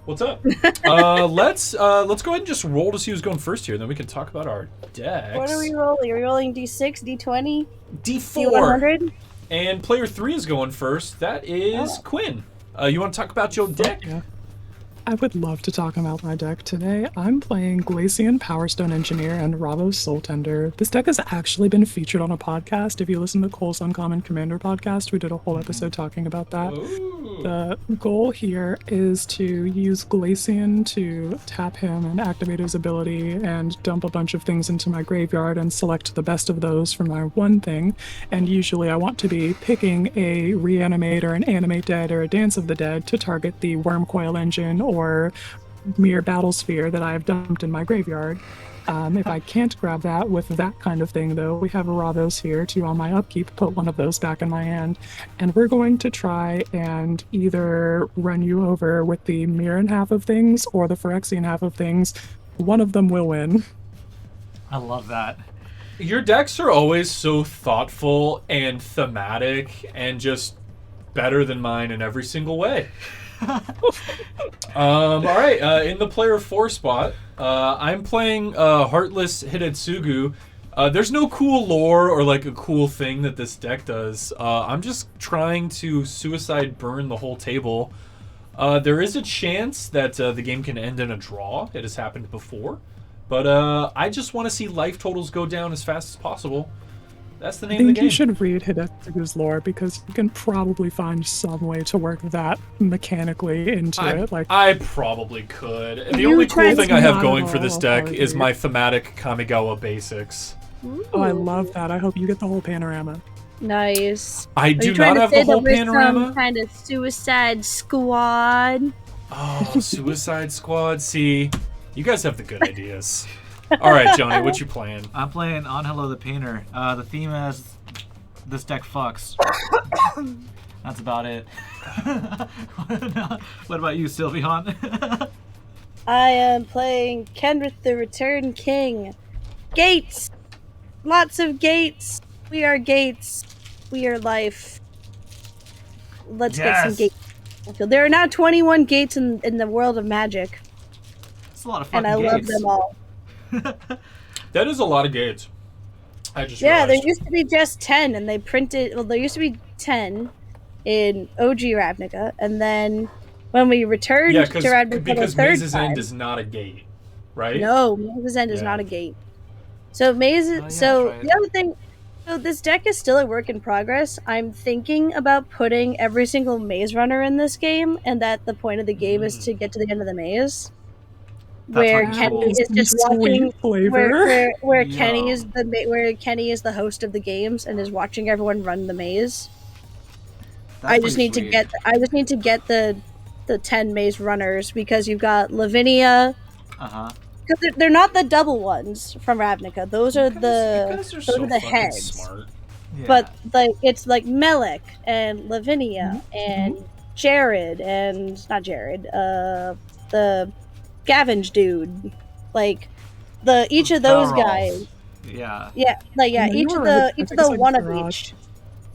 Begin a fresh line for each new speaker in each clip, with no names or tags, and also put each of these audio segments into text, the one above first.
What's up? Let's go ahead and just roll to see who's going first here, and then we can talk about our decks.
What are we rolling? Are we rolling D6, D20?
D4.
D100?
And player 3 is going first. That is Quinn. You want to talk about your deck?
Yeah. I would love to talk about my deck today. I'm playing Glacian, Power Stone Engineer, and Ravos Soul Tender. This deck has actually been featured on a podcast. If you listen to Cole's Uncommon Commander podcast, we did a whole episode talking about that.
Ooh.
The goal here is to use Glacian to tap him and activate his ability and dump a bunch of things into my graveyard and select the best of those for my one thing. And usually I want to be picking a Reanimate or an Animate Dead or a Dance of the Dead to target the Wormcoil Engine or Mere Battlesphere that I have dumped in my graveyard. If I can't grab that with that kind of thing, though, we have a Ravos here to, on my upkeep, put one of those back in my hand. And we're going to try and either run you over with the Mirren half of things or the Phyrexian half of things. One of them will win.
I love that.
Your decks are always so thoughtful and thematic and just better than mine in every single way. All right, in the player 4 spot, I'm playing Heartless Hidetsugu. There's no cool lore or like a cool thing that this deck does. I'm just trying to suicide burn the whole table. There is a chance that the game can end in a draw. It has happened before. But I just want to see life totals go down as fast as possible. That's the name of the game.
I think you should read Hidetsugu's lore because you can probably find some way to work that mechanically into it. Like
I probably could. The only cool thing I have going for this deck is my thematic Kamigawa basics.
Ooh.
Oh, I love that. I hope you get the whole panorama.
Nice.
I do not have the whole panorama.
Some kind of Suicide Squad.
Oh, Suicide Squad. See, you guys have the good ideas. All right, Johnny, what you playing?
I'm playing Anhelos the Painter. The theme is this deck fucks. That's about it. What about you, Sylveon?
I am playing Kenrith the Return King. Gates! Lots of gates! We are gates. We are life. Let's get some gates. There are now 21 gates in the world of Magic.
It's a lot of fucking
gates. And I love them all.
That is a lot of gates. I just
realized. There
used
to be just 10, and they printed. Well, there used to be 10 in OG Ravnica, and then when we returned to Ravnica
because
the third
Maze's
time,
End is not a gate, right?
No, Maze's End is not a gate. So the other thing. So this deck is still a work in progress. I'm thinking about putting every single maze runner in this game, and that the point of the game is to get to the end of the maze. Where Kenny is just watching, where Kenny is the host of the games and is watching everyone run the maze. I just need to get the 10 maze runners because you've got Lavinia. Because they're not the double ones from Ravnica. Those are the heads.
Smart.
Yeah.
But it's like Melek and Lavinia and Jared and not Jared. The Scavenge dude, like each of those guys.
Yeah.
Yeah, each of the one of each.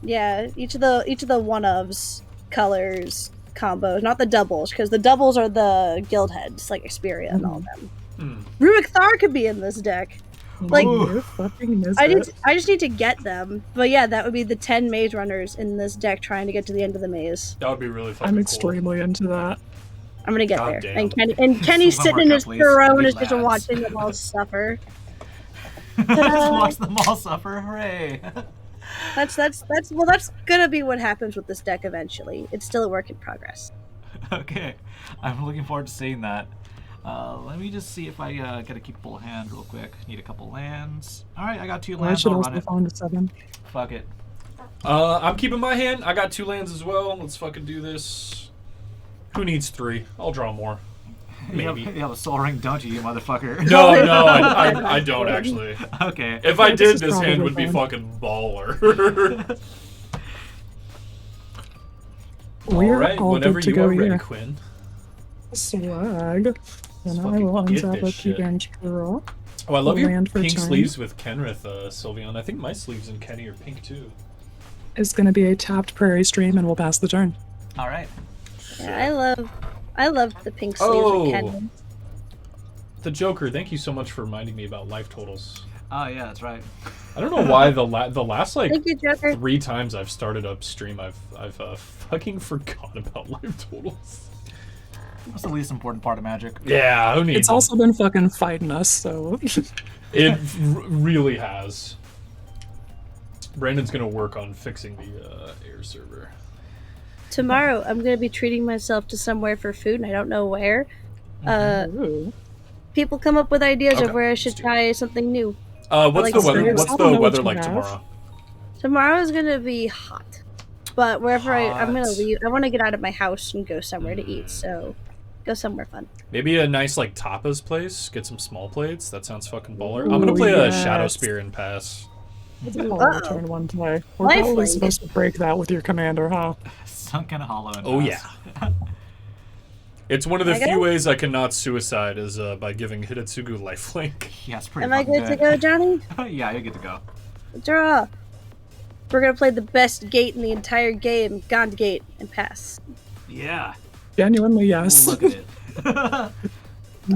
Yeah, each of the one ofs colors combos, not the doubles, because the doubles are the guild heads like Xperia and all of them. Rubik Thar could be in this deck. Like, I just need to get them. But yeah, that would be the 10 maze runners in this deck trying to get to the end of the maze.
That would be really fun.
I'm extremely into that.
I'm gonna get there. And Kenny's sitting in his throne is just watching them all suffer.
Just watch them all suffer, hooray!
That's gonna be what happens with this deck eventually. It's still a work in progress.
Okay, I'm looking forward to seeing that. Let me just see if I get a keepable hand real quick. Need a couple lands. All right, I got 2 lands.
I should also fall into 7.
Fuck it.
I'm keeping my hand. I got 2 lands as well. Let's fucking do this. Who needs 3? I'll draw more. Maybe.
You have a soul ring, don't you motherfucker?
No, I don't actually.
Okay.
If I did, this hand would be fucking baller.
We're all
whenever
good to
you
go
are ready,
here.
Quinn.
Swag. And I will untap a Keegan draw.
Oh, I love your
land for
pink
turn.
sleeves with Kenrith, Sylveon. I think my sleeves in Kenny are pink too.
It's going to be a tapped Prairie Stream, and we'll pass the turn.
All right.
Yeah, I loved the pink sleeves with Kenrith.
The Joker, thank you so much for reminding me about life totals.
Oh yeah, that's right.
I don't know why the last like
Thank you, Joker.
3 times I've started up stream, I've fucking forgot about life totals.
That's the least important part of Magic.
Yeah, who needs
It's
them?
also been fucking fighting us, so.
It really has. Brandon's gonna work on fixing the air server.
Tomorrow, I'm going to be treating myself to somewhere for food, and I don't know where.
Ooh.
People come up with ideas
Okay,
of where I should
let's do
try something new.
What's
like
the weather?
serious.
What's
I
the
don't know
weather
what you
like
have.
tomorrow?
Tomorrow's going to be hot. But wherever I'm going to
Hot.
leave, I want to get out of my house and go somewhere to eat, so go somewhere fun.
Maybe a nice like tapas place. Get some small plates. That sounds fucking baller. I'm gonna
Ooh,
play a
yes.
Shadow Spear and pass.
It's a hollow turn one play. We're
Lifelink.
probably supposed to break that with your commander, huh?
Sunken Hollow. And
Oh
pass.
yeah. It's one of the
I
few
go?
ways I cannot suicide is by giving Hidetsugu lifelink.
Yeah, it's pretty.
Am I
fucking
good to go, Johnny?
Yeah, you're good to go.
Draw. We're going to play the best gate in the entire game, Gaunt Gate, and pass.
Yeah.
Genuinely, yes.
Look at it.
I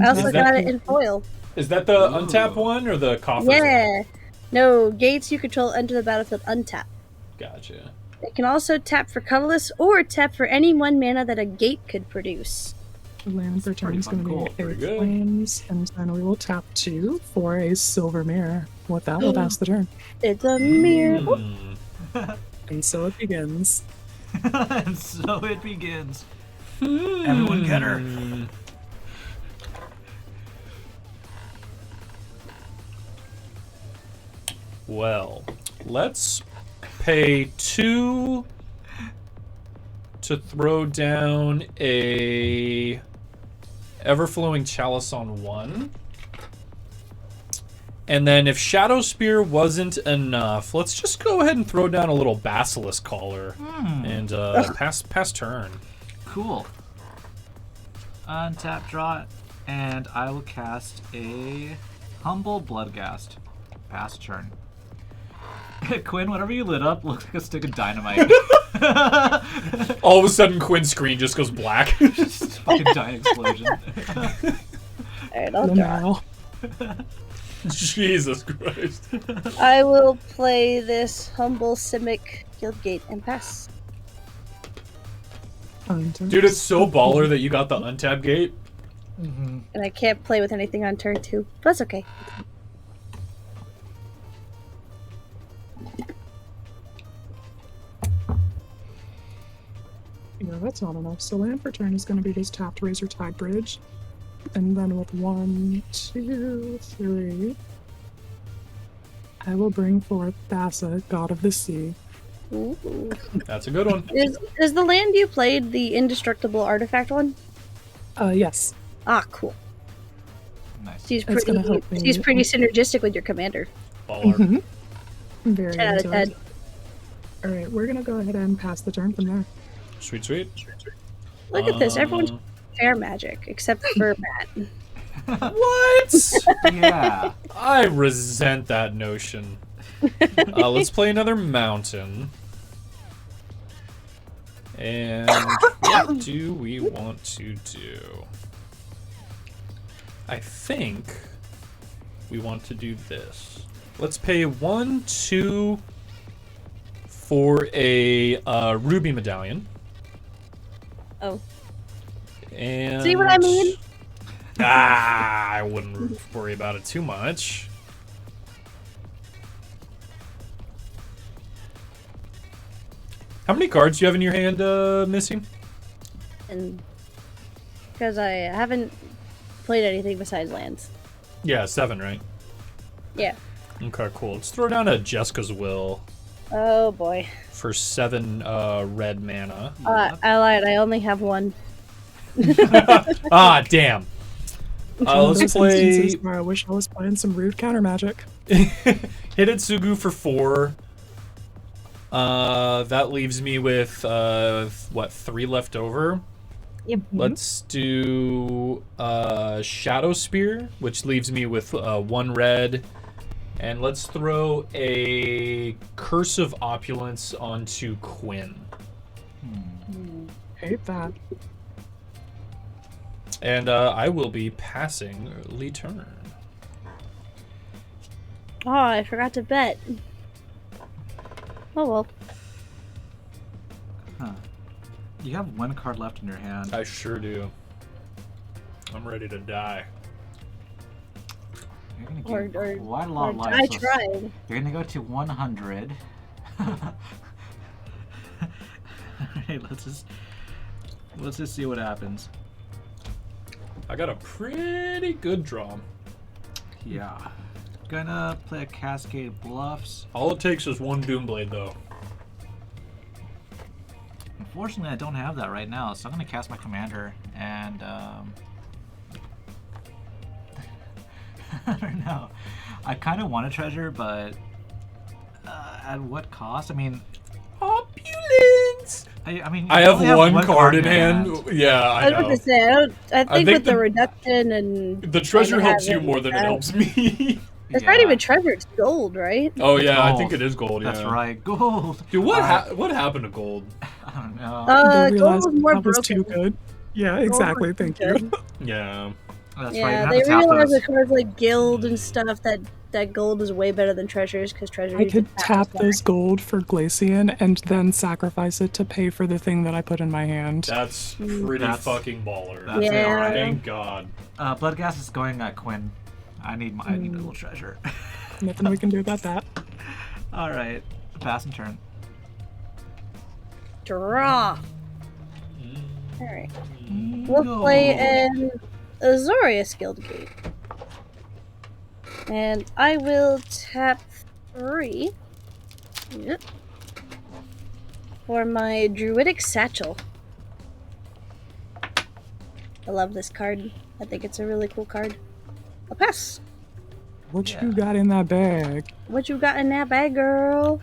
also
Is that
got it in foil.
Is that the untap one or the coffers?
Yeah. No, gates you control enter the battlefield untap.
Gotcha.
It can also tap for colorless or tap for any 1 mana that a gate could produce.
Land for turn is going to
fucking cool.
be
Pretty
8
good.
flames, and then we will tap 2 for a silver mirror. With that, we'll pass the turn.
It's a mirror.
Hmm.
And so it begins.
And so it begins. Everyone get her.
Well, let's pay 2 to throw down a Everflowing Chalice on 1. And then if Shadow Spear wasn't enough, let's just go ahead and throw down a little Basilisk Collar and pass turn.
Cool. Untap, draw it, and I will cast a Humble Bloodghast. Pass turn. Quinn, whatever you lit up looks like a stick of dynamite.
All of a sudden, Quinn's screen just goes black.
Just a fucking giant explosion.
Alright, I'll
No,
draw.
no.
Jesus Christ.
I will play this humble Simic Guildgate and pass.
Dude, it's so baller that you got the untap gate.
And I can't play with anything on turn 2. But that's okay.
Yeah, that's not enough. So land for turn is going to be this tapped Razor Tide Bridge. And then with 1, 2, 3, I will bring forth Thassa, God of the Sea.
Ooh.
That's a good one.
Is the land you played the indestructible artifact one?
Yes.
Ah, cool.
Nice.
She's
That's
pretty.
gonna help me.
She's pretty synergistic with your commander.
Baller.
Mhm. Very
10 out of
into it.
10.
Alright, we're going to go ahead and pass the turn from there.
Sweet, sweet.
Look at this. Everyone's fair magic except for Matt.
What?
Yeah.
I resent that notion. Let's play another mountain. And what do we want to do? I think we want to do this. Let's pay 1, 2 for a ruby medallion.
Oh.
And
See what I mean?
I wouldn't worry about it too much. How many cards do you have in your hand, Missy?
And because I haven't played anything besides lands.
Yeah, 7, right?
Yeah.
Okay, cool. Let's throw down a Jessica's Will
Oh boy.
for 7 red mana.
I lied. I only have 1.
Ah, damn.
It's one of
Let's
those
play
instances where I wish I was playing some rude counter magic.
Hidetsugu for 4. That leaves me with, what, 3 left over?
Yep.
Let's do Shadow Spear, which leaves me with 1 red. And let's throw a Curse of Opulence onto Quinn.
Hate that.
And I will be passing Lee turn.
Oh, I forgot to bet. Oh well.
Huh. You have one card left in your hand.
I sure do. I'm ready to die.
You're gonna get quite a lot of life.
I tried.
You're gonna go to 100. Alright, let's just see what happens.
I got a pretty good draw.
Yeah. Gonna play a Cascade Bluffs.
All it takes is one Doomblade, though.
Unfortunately, I don't have that right now, so I'm gonna cast my commander and I don't know. I kind of want a treasure, but at what cost? I mean,
opulence.
I mean,
I have one card in hand. Yeah, I know.
I was gonna say, I think with the reduction and
the treasure helps you more than it helps me.
It's not even treasure; it's gold, right?
Oh yeah, I think it is gold. Yeah.
That's right, gold.
Dude, what happened to gold?
I don't know.
Gold was more broken.
Too good. Yeah, exactly. Thank you.
Yeah.
That's
yeah,
right.
they realized with cards like guild and stuff that gold is way better than treasures because treasures.
I could tap those gold for Glacian and then sacrifice it to pay for the thing that I put in my hand.
That's pretty fucking baller.
That's it, all right.
Thank God.
Bloodghast is going at Quinn. I need a little treasure.
Nothing we can do about that.
All right, pass and turn.
Draw. All right, we'll play an Azorius Guildgate. And I will tap 3 for my Druidic Satchel. I love this card. I think it's a really cool card. I'll pass.
What you got in that bag?
What you got in that bag, girl?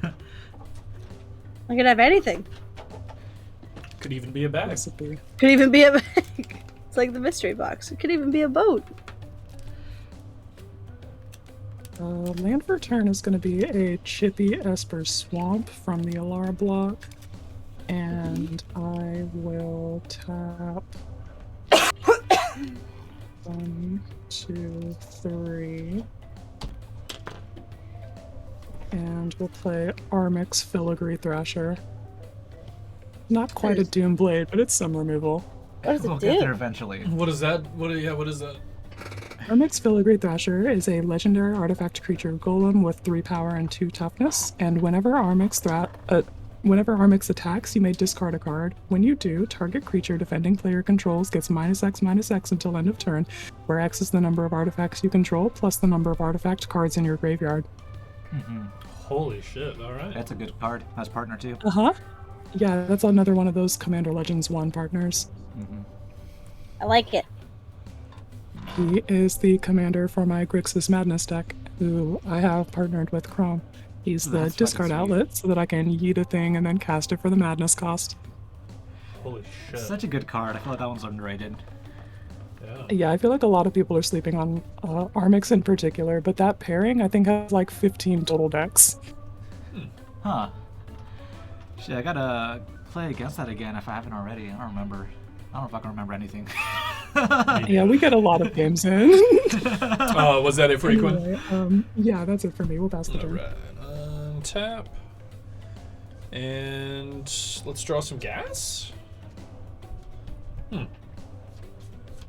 I could have anything.
Could even be a bag.
Could even be a bag. It's like the mystery box. It could even be a boat.
Land for turn is going to be a Chippy Esper Swamp from the Alara block. And I will tap 1, 2, 3. And we'll play Armix Filigree Thrasher. Not quite a Doomblade, but it's some removal.
What does it
We'll
do?
get there eventually.
What is that? What is that?
Armix Filigree Thrasher is a legendary artifact creature golem with 3 power and 2 toughness, and whenever Armix attacks, you may discard a card. When you do, target creature defending player controls gets -X/-X until end of turn, where X is the number of artifacts you control plus the number of artifact cards in your graveyard.
Holy shit! All right.
That's a good card. That's partner too.
Yeah, that's another one of those Commander Legends 1 partners.
I like it.
He is the commander for my Grixis Madness deck, who I have partnered with Chrome. He's the discard outlet so that I can yeet a thing and then cast it for the Madness cost.
Holy shit.
Such a good card. I feel like that one's underrated.
Yeah, I feel like a lot of people are sleeping on Armix in particular, but that pairing I think has like 15 total decks.
Huh. Shit, I gotta play against that again if I haven't already. I don't remember. I don't know if I can remember anything.
Yeah, we get a lot of games in.
Was that it for you, Quinn?
Anyway, yeah, that's it for me. We'll pass the turn.
Alright, untap. And let's draw some gas?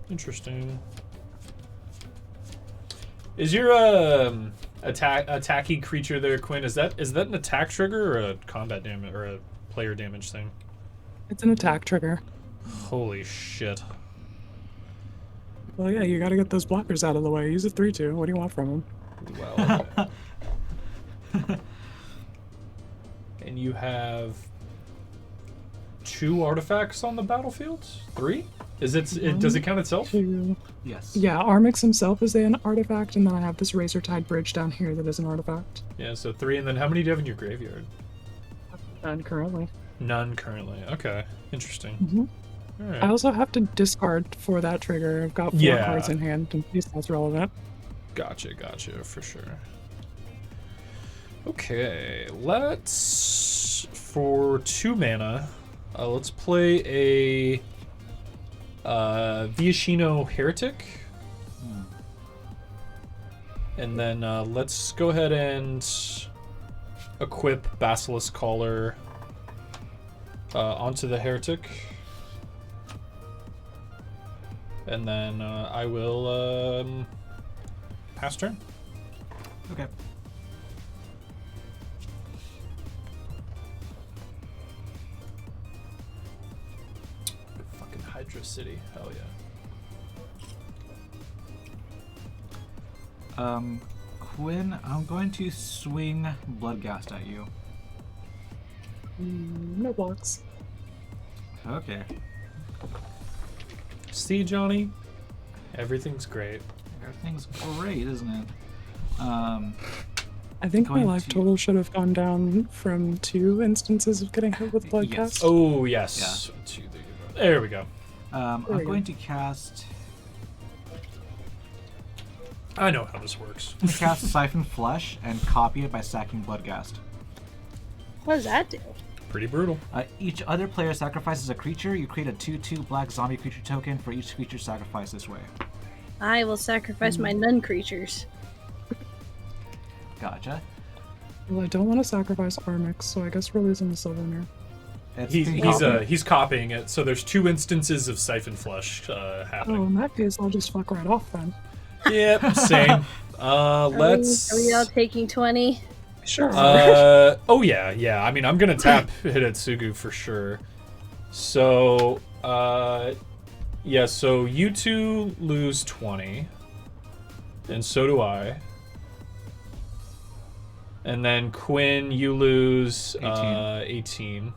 Interesting. Is your attacky creature there, Quinn, is that an attack trigger or a combat damage or a player damage thing?
It's an attack trigger.
Holy shit.
Well, yeah, you gotta get those blockers out of the way. Use a 3/2. What do you want from him?
Well, okay. And you have 2 artifacts on the battlefield? 3? Does it count itself?
2.
Yes.
Yeah, Armix himself is an artifact, and then I have this Razortide Bridge down here that is an artifact.
Yeah, so 3, and then how many do you have in your graveyard?
None currently.
None currently. Okay, interesting. All right.
I also have to discard for that trigger. I've got 4 cards in hand in case that's relevant.
Gotcha, for sure. Okay, let's, for 2 mana, let's play a Viashino Heretic. And then let's go ahead and equip Basilisk Collar onto the Heretic. And then I will pass turn.
Okay.
Fucking Hydra City. Hell yeah.
Quinn, I'm going to swing Bloodghast at you.
No blocks.
Okay.
See, Johnny? Everything's great.
Everything's great, isn't it?
I think my
Going
life
to-
total should have gone down from 2 instances of getting hit with Bloodcast.
Yes.
Oh, yes. There we go.
I'm
we go.
going to cast...
I know how this works.
I'm going to cast Siphon Flesh and copy it by sacking Bloodghast.
What does that do?
Pretty brutal.
Each other player sacrifices a creature. You create a 2/2 black zombie creature token for each creature sacrificed this way.
I will sacrifice my nun creatures.
Gotcha.
Well, I don't want to sacrifice Armix, so I guess we're losing the Sylvanir.
It's
He's copying it, so there's 2 instances of Siphon Flesh
Oh,
happening.
in that case, I'll just fuck right off then.
Yep, same. Let's...
Are we all taking 20?
Sure.
Oh yeah. I mean, I'm gonna tap Hidetsugu for sure. So, yeah. So you two lose 20, and so do I. And then Quinn, you lose 18.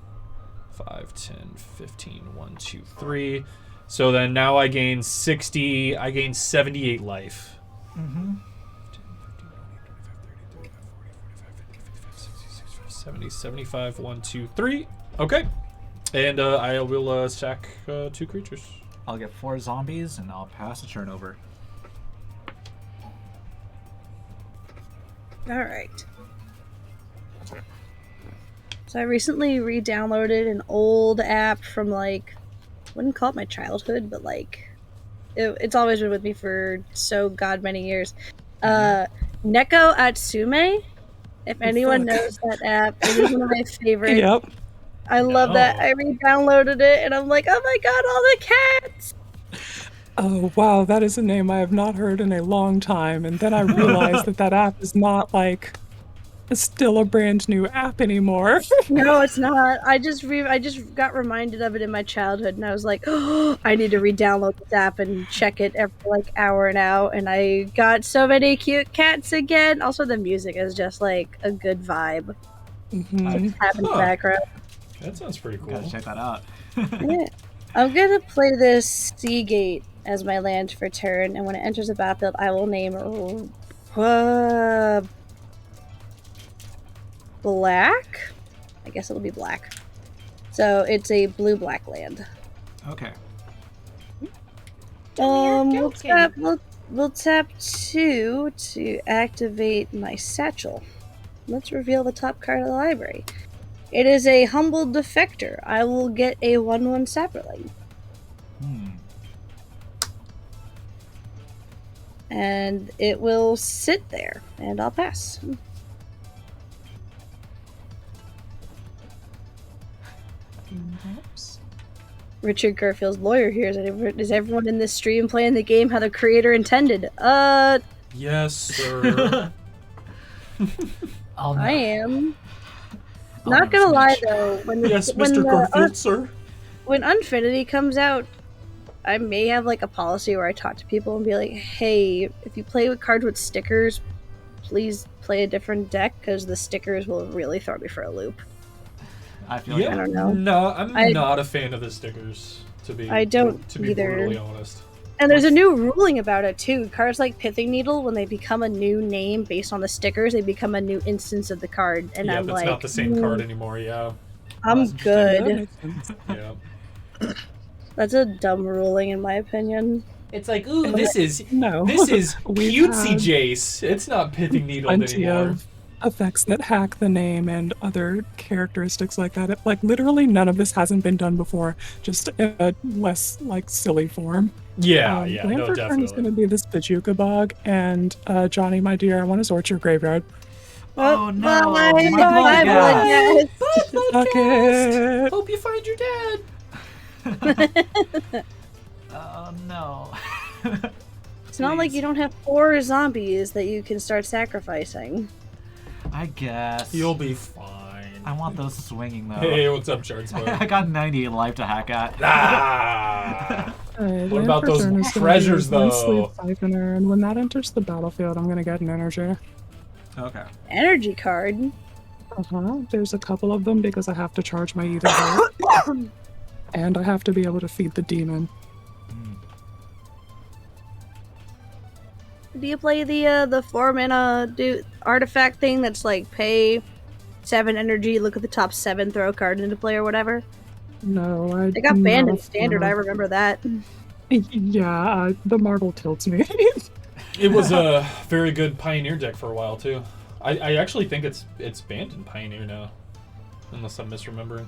5, 10, 15, 1, 2, 3. So then now I gain 60. I gain 78 life.
Mm-hmm.
70, 75, 1, 2, 3. Okay. And I will sack 2 creatures.
I'll get 4 zombies and I'll pass the turn over.
Alright. So I recently re-downloaded an old app from, like, wouldn't call it my childhood, but, like, it's always been with me for so god many years. Neko Atsume. If anyone knows that app, it is one of my favorites.
Yep.
I love that. I re-downloaded it, and I'm like, oh my god, all the cats!
Oh, wow, that is a name I have not heard in a long time. And then I realized that app is not, like, still a brand new app anymore.
No, it's not. I just got reminded of it in my childhood, and I was like, oh, I need to re-download this app and check it every, like, hour and out. And I got so many cute cats again. Also, the music is just, like, a good vibe.
Mhm.
Have in the background.
That sounds pretty cool.
Gotta check that out.
Yeah. I'm gonna play this Seagate as my land for turn, and when it enters the battlefield, I will name Black? I guess it'll be black. So it's a blue-black land.
Okay.
We'll tap 2 to activate my satchel. Let's reveal the top card of the library. It is a Humble Defector. I will get a 1/1 Saproling. And it will sit there, and I'll pass. Richard Garfield's lawyer here. Is everyone in this stream playing the game how the creator intended?
Yes, sir.
Oh, no.
I am.
Oh,
Not
no,
gonna lie
snitch.
though,
Yes, Mr. Garfield, sir.
when Unfinity comes out, I may have like a policy where I talk to people and be like, "Hey, if you play with cards with stickers, please play a different deck because the stickers will really throw me for a loop."
I feel
Yeah,
I don't know.
No, I'm not a fan of the stickers. To be
either.
brutally honest.
And there's a new ruling about it too. Cards like Pithing Needle, when they become a new name based on the stickers, they become a new instance of the card. And
Yeah,
I'm
that's
like,
not the same card anymore. Yeah,
I'm
that's interesting.
good.
yeah.
That's a dumb ruling in my opinion.
It's like, ooh, this is
No.
this is
We've
cutesy
had
Jace. It's not Pithing Needle
plenty
anymore.
of effects that hack the name and other characteristics like that. Like literally none of this hasn't been done before, just in a less like silly form.
Yeah,
Land
no,
for turn is going
definitely.
to be this Bajuka bog, and Johnny, my dear, I want to sort your graveyard.
Oh no,
Bye,
my
bye,
blood gas.
Suck it.
Hope you find your dad.
Oh no.
It's not like you don't have 4 zombies that you can start sacrificing.
I guess.
You'll be fine.
I want those swinging though.
Hey, what's up, Shards?
I got 98 life to hack at.
Ah!
Alright,
What
land
about
for
those
turn is gonna
treasures,
be one
though?
Sleep Siphoner, and when that enters the battlefield, I'm going to get an energy.
Okay.
Energy card.
There's a couple of them because I have to charge my Ether Heart. And I have to be able to feed the demon.
Do you play the 4 mana artifact thing that's like pay 7 energy, look at the top 7, throw a card into play or whatever?
No,
They got banned in standard, I remember that.
Yeah, the marble tilts me.
It was a very good Pioneer deck for a while too. I actually think it's banned in Pioneer now, unless I'm misremembering.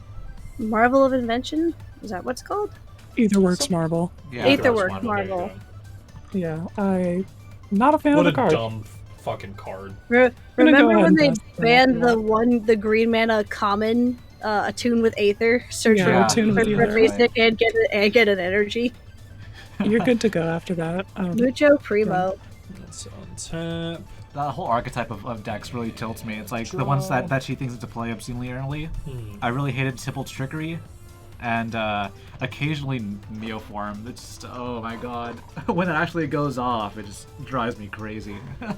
Marvel of Invention? Is that what's called?
Aetherworks marble.
Yeah.
Aetherworks Marvel.
Yeah, I'm not a fan
What
of
a
the card.
dumb fucking card.
gonna
Remember
go ahead
when
and
they
pass that,
banned
yeah.
the green mana common attune with Aether? Search
Yeah,
for
attune with Aether.
basic and get an energy.
You're good to go after that.
Mucho Primo.
Let's untap.
That whole archetype of decks really tilts me. It's like the ones that she thinks to play obscenely early. I really hated Tipple's Trickery, and occasionally Neoform. It's just, oh my god. When it actually goes off, it just drives me crazy.
I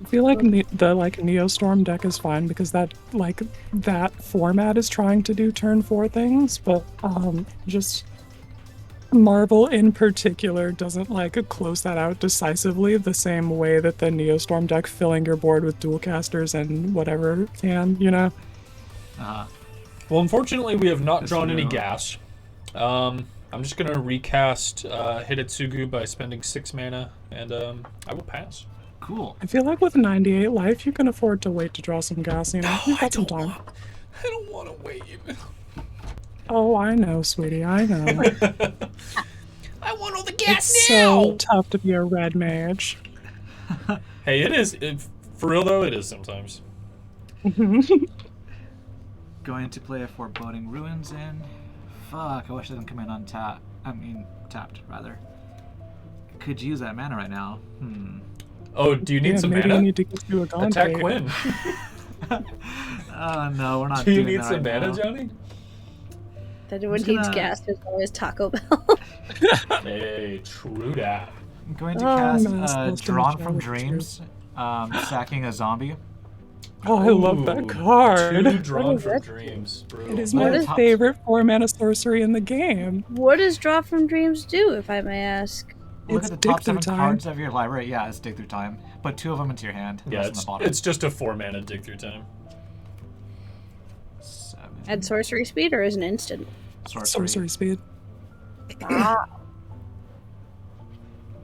feel like the Neostorm deck is fine because that format is trying to do turn 4 things, but just Marvel in particular doesn't close that out decisively the same way that the Neostorm deck filling your board with dual casters and whatever can, you know?
Well, unfortunately, we have not
That's
drawn any
true.
gas. I'm just gonna recast Hidetsugu by spending 6 mana, and I will pass.
Cool.
I feel like with 98 life, you can afford to wait to draw some gas, you know? You've got some time.
I don't want to wait.
Oh, I know, sweetie, I know.
I want all the gas
It's
now.
so tough to be a red mage.
Hey, it is. For real though, it is sometimes.
Going to play a Foreboding Ruins in. Fuck, I wish I didn't come in untapped. Tapped, rather. Could use that mana right now.
Oh, do you need some
maybe
mana?
I need to get you a Gauntlet.
Attack Quinn.
No, we're not
Do you
doing
need
that
some
right
mana,
now.
Johnny?
Everyone
just
needs
gonna-
gas. There's always Taco Bell.
Hey, true that.
I'm going to
Oh,
cast
no, it's supposed to
Drawn
be
from
Charlotte
Dreams, sacking a zombie.
Oh, I love that
Ooh,
card.
2 drawn
is
from
that?
dreams. Brutal.
It is
What
my
is-
favorite 4-mana sorcery in the game.
What does Draw from Dreams do, if I may ask?
Look
It's
at the top
dig through
7
time.
cards of your library. Yeah, it's dig through time. Put 2 of them into your hand. The
Yeah,
rest in the bottom.
it's just a 4 mana dig through time.
7.
Add sorcery speed or is an instant?
Sorcery speed.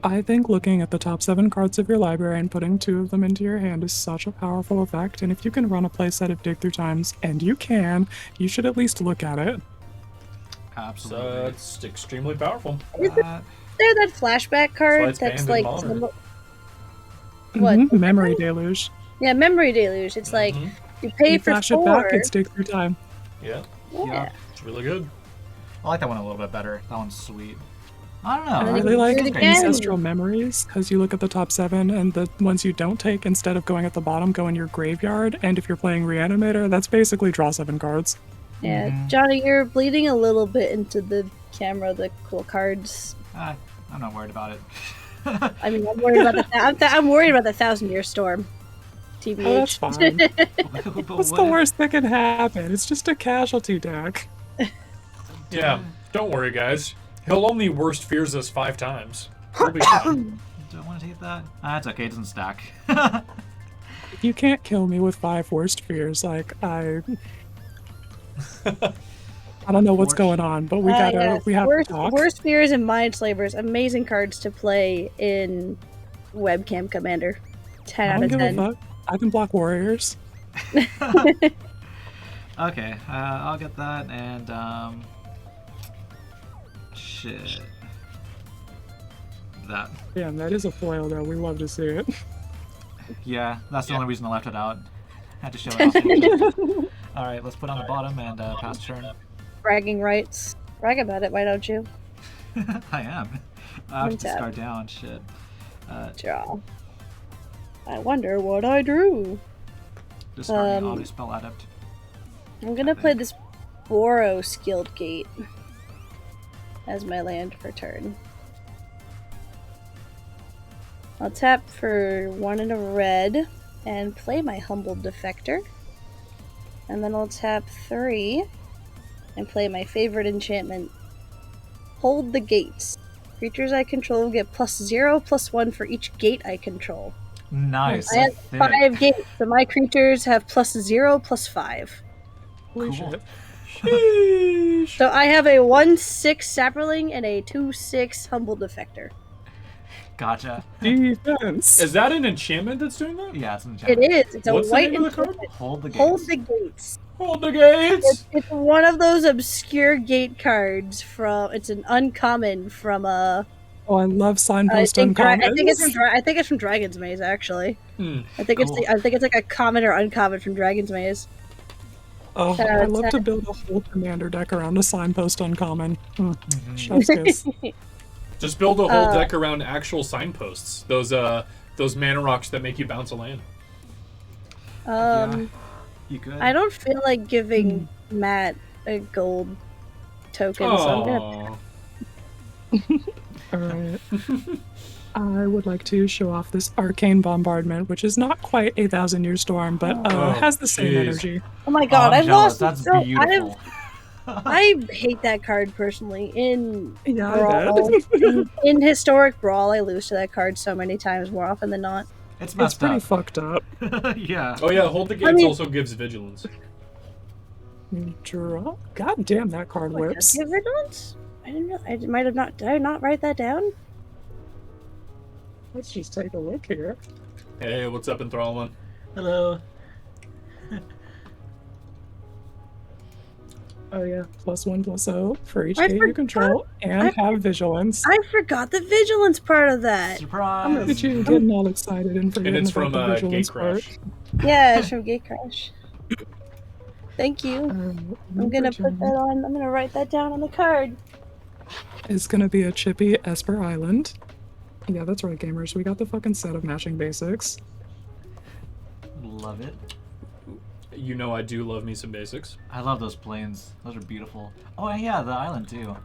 I think looking at the top 7 cards of your library and putting 2 of them into your hand is such a powerful effect, and if you can run a playset of Dig Through Times, and you can, you should at least look at it.
Absolutely.
So it's extremely powerful.
Is there that flashback card
it's
that's
banned in
like
Modern.
What?
Mhm, Memory Deluge.
Yeah, Memory Deluge. It's like
Mhm.
you pay
You
for
flash
4.
it back, it's Dig Through Time.
Yeah,
Yeah.
it's really good.
I like that one a little bit better. That one's sweet. I don't know.
I
then
really
you
like
do it again.
Ancestral Memories, because you look at the top 7, and the ones you don't take, instead of going at the bottom, go in your graveyard, and if you're playing Reanimator, that's basically draw 7 cards.
Yeah,
Mhm.
Johnny, you're bleeding a little bit into the camera. The cool cards.
I'm not worried about it.
I mean, I'm worried about I'm worried about the 1,000-year storm.
Oh, that's
TBH.
fine.
But
What's
what
the
if-
worst that can happen? It's just a casualty deck.
Yeah, don't worry, guys. He'll only worst fears us 5 times. We'll be fine.
Do I want to take that? It's okay. It doesn't stack.
You can't kill me with 5 worst fears. I don't know what's going on, but we gotta
Yes.
we have
worst,
to talk.
Worst Fears and Mind Slavers. Amazing cards to play in Webcam Commander. 10
I
out
don't
of
give
10.
a fuck. I can block warriors.
Okay, I'll get that, and, shit. That.
Damn, that is a foil, though. We love to see it.
Yeah, that's the only reason I left it out. Had to show it off. Alright, let's put on the bottom and pass turn.
Bragging rights. Brag about it, why don't you?
I am. I have to discard down, shit.
Draw. I wonder what I drew.
Discarding Auto Spell Adept.
I'm gonna play this Boros Skilled Gate as my land for turn. I'll tap for 1 and a red and play my Humbled Defector. And then I'll tap 3 and play my favorite enchantment, Hold the Gates. Creatures I control get +0/+1 for each gate I control.
Nice.
I have 5 gates, so my creatures have +0/+5.
Holy
Cool.
shit.
So I have a 1/6 Sapperling and a 2/6 Humble Defector.
Gotcha.
Defense.
Is that an enchantment that's doing that?
Yeah, it's an
It
enchantment.
is. It's a
What's the
white
name of the card?
enchantment.
Hold the gates.
Hold the Gates.
Hold the gates!
It's one of those obscure gate cards from. It's an uncommon from a.
Oh, I love
I
signpost
think
uncommons.
I think it's from Dragon's Maze actually.
Hmm.
I think
Cool.
I think it's like a common or uncommon from Dragon's Maze.
Oh,
So
I
it's
love
a-
to build a whole commander deck around a signpost uncommon.
Mhm.
Chef's kiss.
Just build a whole deck around actual signposts. Those mana rocks that make you bounce a land.
You good?
I don't feel like giving Matt a gold token, so I'm gonna.
Oh.
Alright. I would like to show off this Arcane Bombardment, which is not quite a 1,000-year storm, but
Oh,
has the same
jeez.
energy.
Oh my god,
I'm
I've
jealous.
lost.
That's
So
beautiful.
I hate that card personally. In
Yeah,
Brawl,
I bet.
in historic Brawl, I lose to that card so many times, more often than not.
It's
It's
messed
pretty
up.
fucked up.
Yeah.
Oh yeah, hold the gates
mean-
also gives vigilance.
Draw. God damn, that card
What,
whips.
does it Vigilance? I didn't know. I might have not. Did I not write that down?
Let's just take a look here.
Hey, what's up, Enthrallment?
Hello.
Oh yeah, +1/+0 for each
I
gate you
forgot-
control, and have vigilance.
I forgot the Vigilance part of that.
Surprise.
Look at you getting all excited and forgetting
And it's
about
from
the vigilance
Gate Crash.
part.
Yeah, it's from Gate Crash. Thank you.
I'm
gonna put that on. I'm gonna write that down on the card.
It's gonna be a chippy Esper Island. Yeah, that's right, gamers. We got the fucking set of matching basics.
Love it.
You know I do love me some basics.
I love those planes. Those are beautiful. Oh, and yeah, the island too.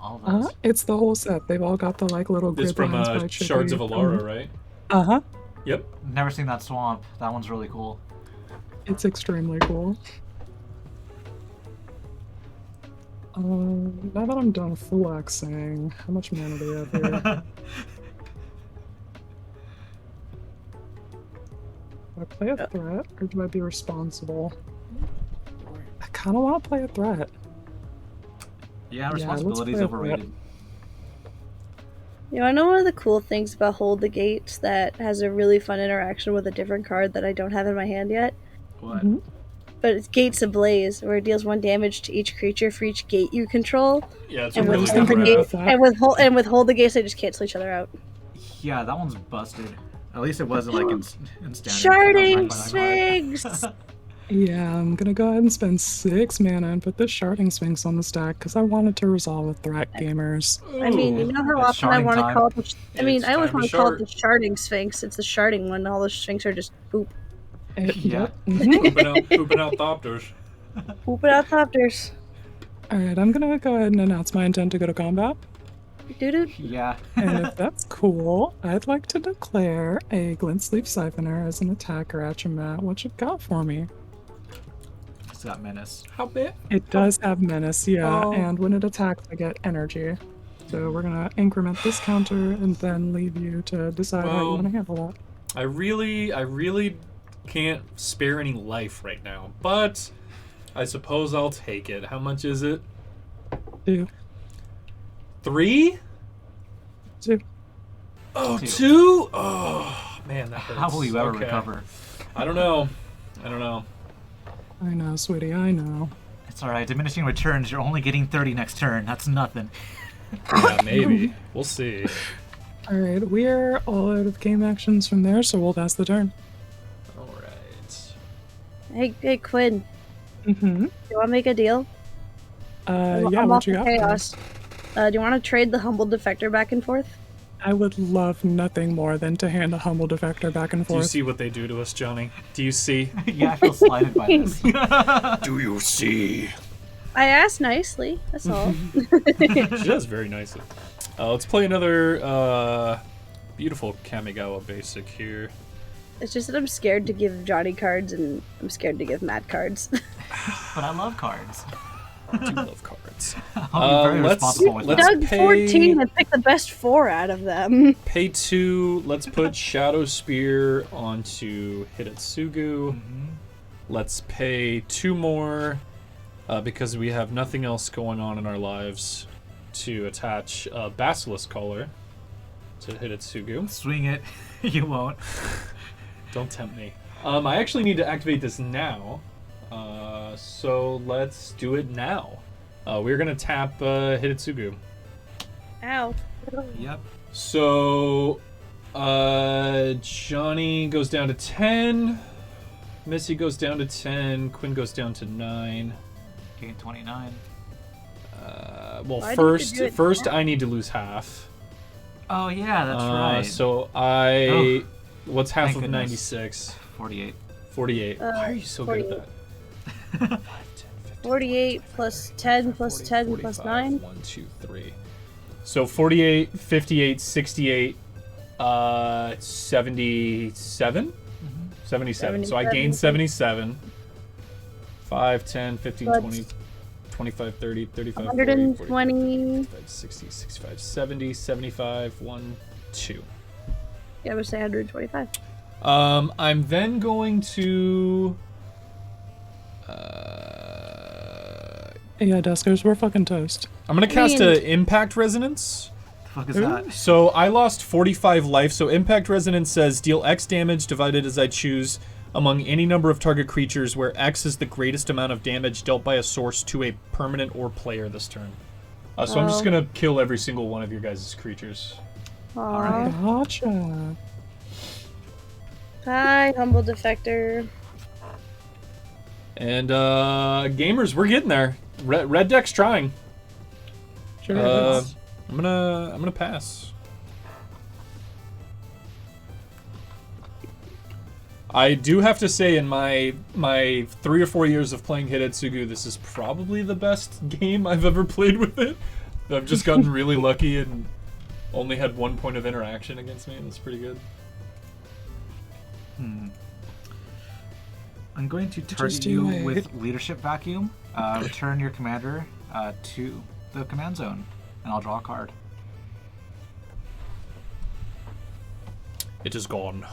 All of those.
It's the whole set. They've all got the like little
This
grid
from
lines by chippy.
Shards of Alara, right?
Uh-huh.
Yep.
Never seen that swamp. That one's really cool.
It's extremely cool. Now that I'm done flexing, how much mana do we have here? Do I play a threat, or do I be responsible? I kind of want to play a threat.
Yeah,
let's
responsibility's
play a
overrated.
You know, I know one of the cool things about Hold the Gates that has a really fun interaction with a different card that I don't have in my hand yet.
What?
Mhm.
But it's Gates Ablaze, where it deals 1 damage to each creature for each gate you control.
Yeah, it's a
And
really
with,
good
thinking
grab.
about that.
and with Hold the Gates, they just cancel each other out.
Yeah, that one's busted. At least it wasn't like in standard.
Sharding
Sphinx.
Sphinx!
Yeah, I'm gonna go ahead and spend 6 mana and put the Sharding Sphinx on the stack because I wanted to resolve a threat, gamers.
I mean, you know how
It's
often I
sharding
want to
time.
call it the... I mean,
It's
I always
time to
want to call it the
shard.
Sharding Sphinx. It's the Sharding one. All the Sphinx are just poop.
Yeah.
Pooping out Thopters.
Pooping out Thopters.
Alright, I'm gonna go ahead and announce my intent to go to combat.
Doo-doo.
Yeah.
And if that's cool, I'd like to declare a Glint Sleep Siphoner as an attacker at your mat. What you got for me?
It's got menace.
How big?
It does have menace, yeah,
Oh.
and when it attacks, I get energy. So we're gonna increment this counter and then leave you to decide how you
Well,
want to handle that.
I really can't spare any life right now, but I suppose I'll take it. How much is it?
2.
3?
2.
Oh,
Two.
2? Oh, Man, that hurts.
How will you ever
Okay.
recover?
I don't know. I
know, sweetie, I know.
It's alright, diminishing returns, you're only getting 30 next turn. That's nothing.
Yeah, maybe. We'll see.
Alright, we're all out of game actions from there, so we'll pass the turn.
Alright.
Hey, Quinn.
Mm-hmm.
Do you want to make a deal?
Yeah,
I'm
what
off
you
the
got?
chaos. Do you want to trade the humble defector back and forth?
I would love nothing more than to hand a humble defector back and
Do you
forth.
see what they do to us, Johnny? Do you see?
Yeah, I feel slighted by this.
Do you see?
I asked nicely, that's all.
She does very nicely. Let's play another beautiful Kamigawa basic here.
It's just that I'm scared to give Johnny cards and I'm scared to give Matt cards.
But I love cards.
I do love cards.
I'll be very responsible with
let's
that.
Doug
pay-
14 and pick the best 4 out of them.
Pay 2. Let's put Shadow Spear onto Hidetsugu.
Mm-hmm.
Let's pay 2 more because we have nothing else going on in our lives to attach Basilisk Collar to Hidetsugu.
Swing it. You won't.
Don't tempt me. I actually need to activate this now. So let's do it now. We're gonna tap Hidetsugu.
Ow.
Yep.
So Johnny goes down to 10. Missy goes down to 10. Quinn goes down to 9.
Gain 29.
Well,
Why did you do it
first
now?
I need to lose half.
Oh, yeah, that's right.
So what's half
Thank
of
goodness.
96?
48.
48. Why are you so good at that? 5, 10, 15,
48 plus 10 plus 10 plus 9.
1, 2, 3. So 48, 58, 68, 77? 77. So I gained 77. 5, 10, 15,
That's
20, 25, 30, 35, 40,
120.
45, 60, 65, 70, 75, 1, 2.
Yeah, I would say 125.
I'm then going to...
Yeah, Deskers, we're fucking toast.
I'm going to cast an Impact Resonance.
The fuck is that?
So I lost 45 life, so Impact Resonance says deal X damage divided as I choose among any number of target creatures where X is the greatest amount of damage dealt by a source to a permanent or player this turn. So I'm just going to kill every single one of your guys' creatures.
Aww.
Gotcha.
Hi, humble defector.
And gamers, we're getting there. Red deck's trying.
Sure.
I'm gonna pass. I do have to say, in my 3 or 4 years of playing Hidetsugu, this is probably the best game I've ever played with it. I've just gotten really lucky and only had 1 point of interaction against me. That's pretty good.
I'm going to
Just
target
do
you
it.
with Leadership Vacuum. Return your commander to the command zone, and I'll draw a card.
It is gone.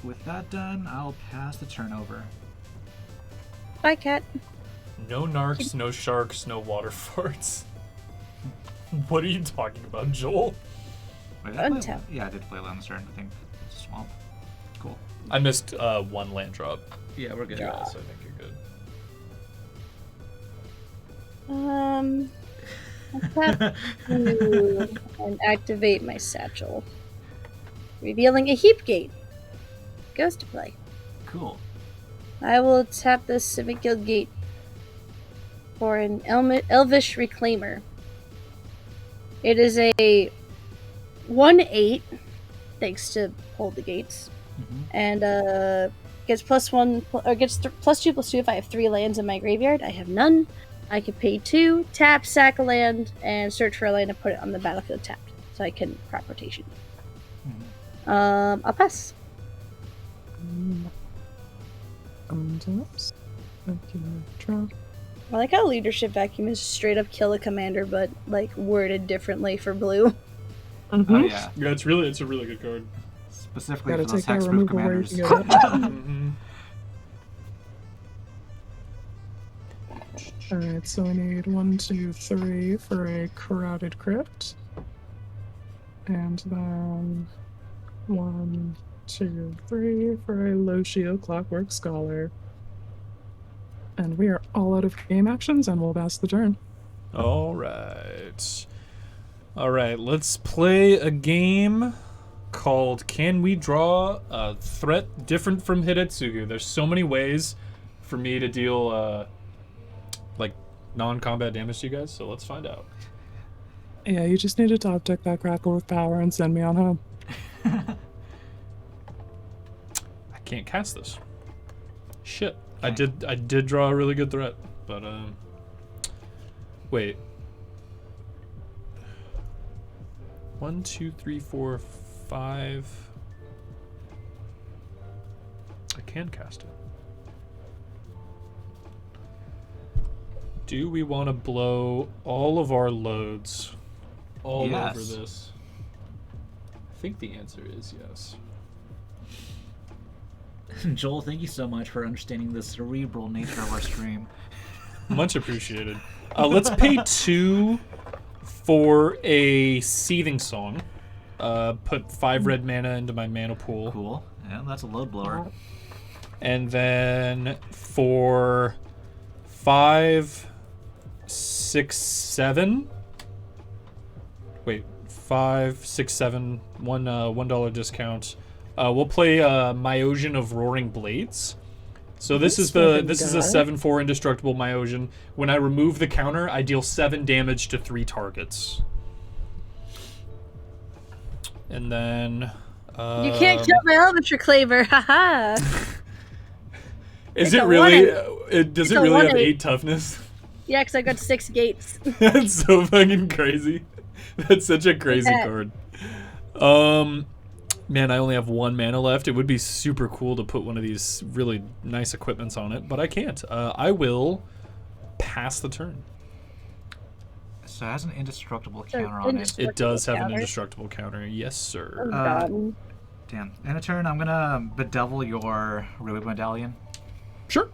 With that done, I'll pass the turnover.
Bye, cat.
No narcs, no sharks, no water farts. What are you talking about, Joel?
Wait, did I play
Untap.
land? Yeah, I did play land this turn, I think. Swamp. Cool.
I missed 1 land drop.
Yeah, we're good.
Yeah, so I think you're good.
I'll tap you and activate my satchel, revealing a heap gate. Goes to play.
Cool.
I will tap the Civic Guild gate for an Elvish Reclaimer. It is a 1/8, thanks to Hold the Gates, and gets +1 or gets +2/+2 if I have 3 lands in my graveyard. I have none. I can pay 2, tap, sack a land, and search for a land and put it on the battlefield tapped, so I can crop rotation. I'll pass. I like how Leadership Vacuum is straight up kill a commander, but like worded differently for blue.
Oh, yeah.
Yeah, it's a really good card.
Specifically
Gotta
for those
take that
hexproof
removal where you
commanders.
can get it.
Mm-hmm.
Alright, so we need 1, 2, 3 for a Crowded Crypt. And then 1, 2, 3 for a Low Shield Clockwork Scholar. And we are all out of game actions, and we'll pass the turn.
Alright. Alright, let's play a game called Can We Draw a Threat Different from Hidetsugu? There's so many ways for me to deal like non-combat damage to you guys, so let's find out.
Yeah, you just need to top deck that Crackle with Power and send me on home.
I can't cast this. Shit.
Okay.
I did draw a really good threat, but wait. 1, 2, 3, 4, 5. I can cast it. Do we want to blow all of our loads all
Yes.
over this? I think the answer is yes.
Joel, thank you so much for understanding the cerebral nature of our stream.
Much appreciated. Let's pay 2 for a Seething Song. Put 5 red mana into my mana pool.
Cool. Yeah, that's a load blower.
And then for 5, 6, 7. Wait, 5, 6, 7. $1 discount. We'll play Myosian of Roaring Blades. So this is a 7/4 indestructible Myosian. When I remove the counter, I deal 7 damage to 3 targets. And then
You can't kill my Albatross Claver, haha.
Is
It's
it
a
really?
1/8.
Does
It's
it
a
really have
1/8.
8 toughness?
Yeah, because I got 6 gates.
That's so fucking crazy. That's such a crazy
Yeah.
card. Man, I only have 1 mana left. It would be super cool to put one of these really nice equipments on it, but I can't. I will pass the turn.
So it has an indestructible
So
counter on it.
It does have an
Counter.
indestructible counter. Yes,
Oh,
sir.
God.
Damn. In a turn, I'm gonna bedevil your Ruby Medallion.
Sure.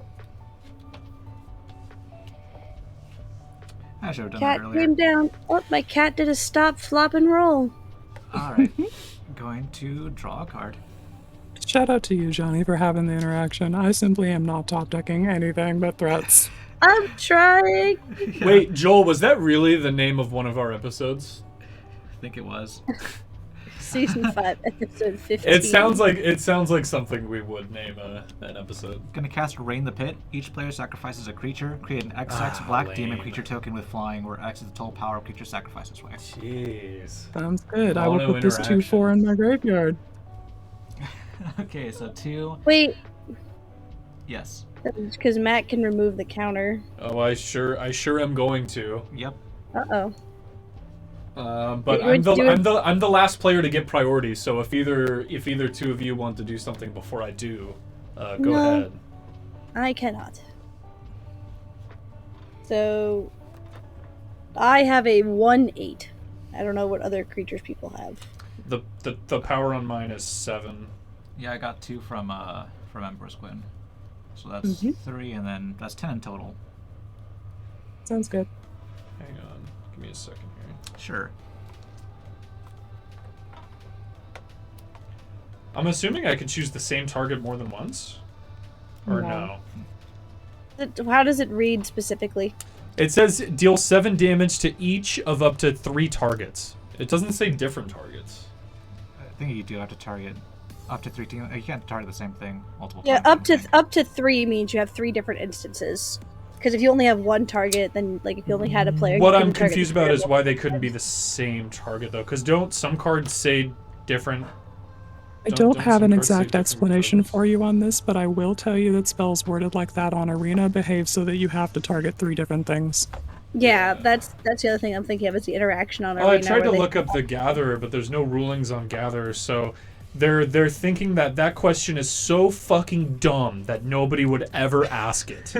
I should have done
Cat
that earlier.
came down. Oh, my cat did a stop, flop, and roll.
Alright. Going to draw a card.
Shout out to you, Johnny, for having the interaction. I simply am not top decking anything but threats.
I'm trying.
Wait, Joel, was that really the name of one of our episodes?
I think it was.
Season 5, episode 15.
It sounds like something we would name an episode.
Gonna cast Rain the Pit. Each player sacrifices a creature. Create an XX black demon
lame.
creature token with flying, where X is the total power of creature sacrifice this way.
Jeez.
Sounds good. I will
Mono
put this
interaction.
2/4 in my graveyard.
Okay, so 2.
Wait,
Yes.
because Matt can remove the counter.
Oh, I sure am going to.
Yep.
Uh-oh.
But
You would do it-
I'm the last player to get priority. So if either 2 of you want to do something before I do, go
No.
ahead.
I cannot. So, I have a 1/8. I don't know what other creatures people have.
The power on mine is 7.
Yeah, I got 2 from Emperor's Quinn. So that's 3, and then that's 10 in total.
Sounds good.
Hang on, give me a second here.
Sure.
I'm assuming I can choose the same target more than once, or
No.
no?
How does it read specifically?
It says deal 7 damage to each of up to 3 targets. It doesn't say different targets.
I think you do have to target up to 3 teams. You can't target the same thing multiple
Yeah,
times. I
up to
don't think.
up to 3 means you have 3 different instances. Because if you only have 1 target, then like if you only had a player.
What
you
I'm
couldn't target
confused
the
about
player.
is why they couldn't be the same target though. Because don't some cards say different?
I don't have
some
an
cards say
exact
different
explanation
targets?
for you on this, but I will tell you that spells worded like that on Arena behave so that you have to target 3 different things.
Yeah, that's the other thing I'm thinking of is the interaction on
Oh, I
Arena.
tried to
where they-
look up the Gatherer, but there's no rulings on Gatherer, so they're thinking that question is so fucking dumb that nobody would ever ask it.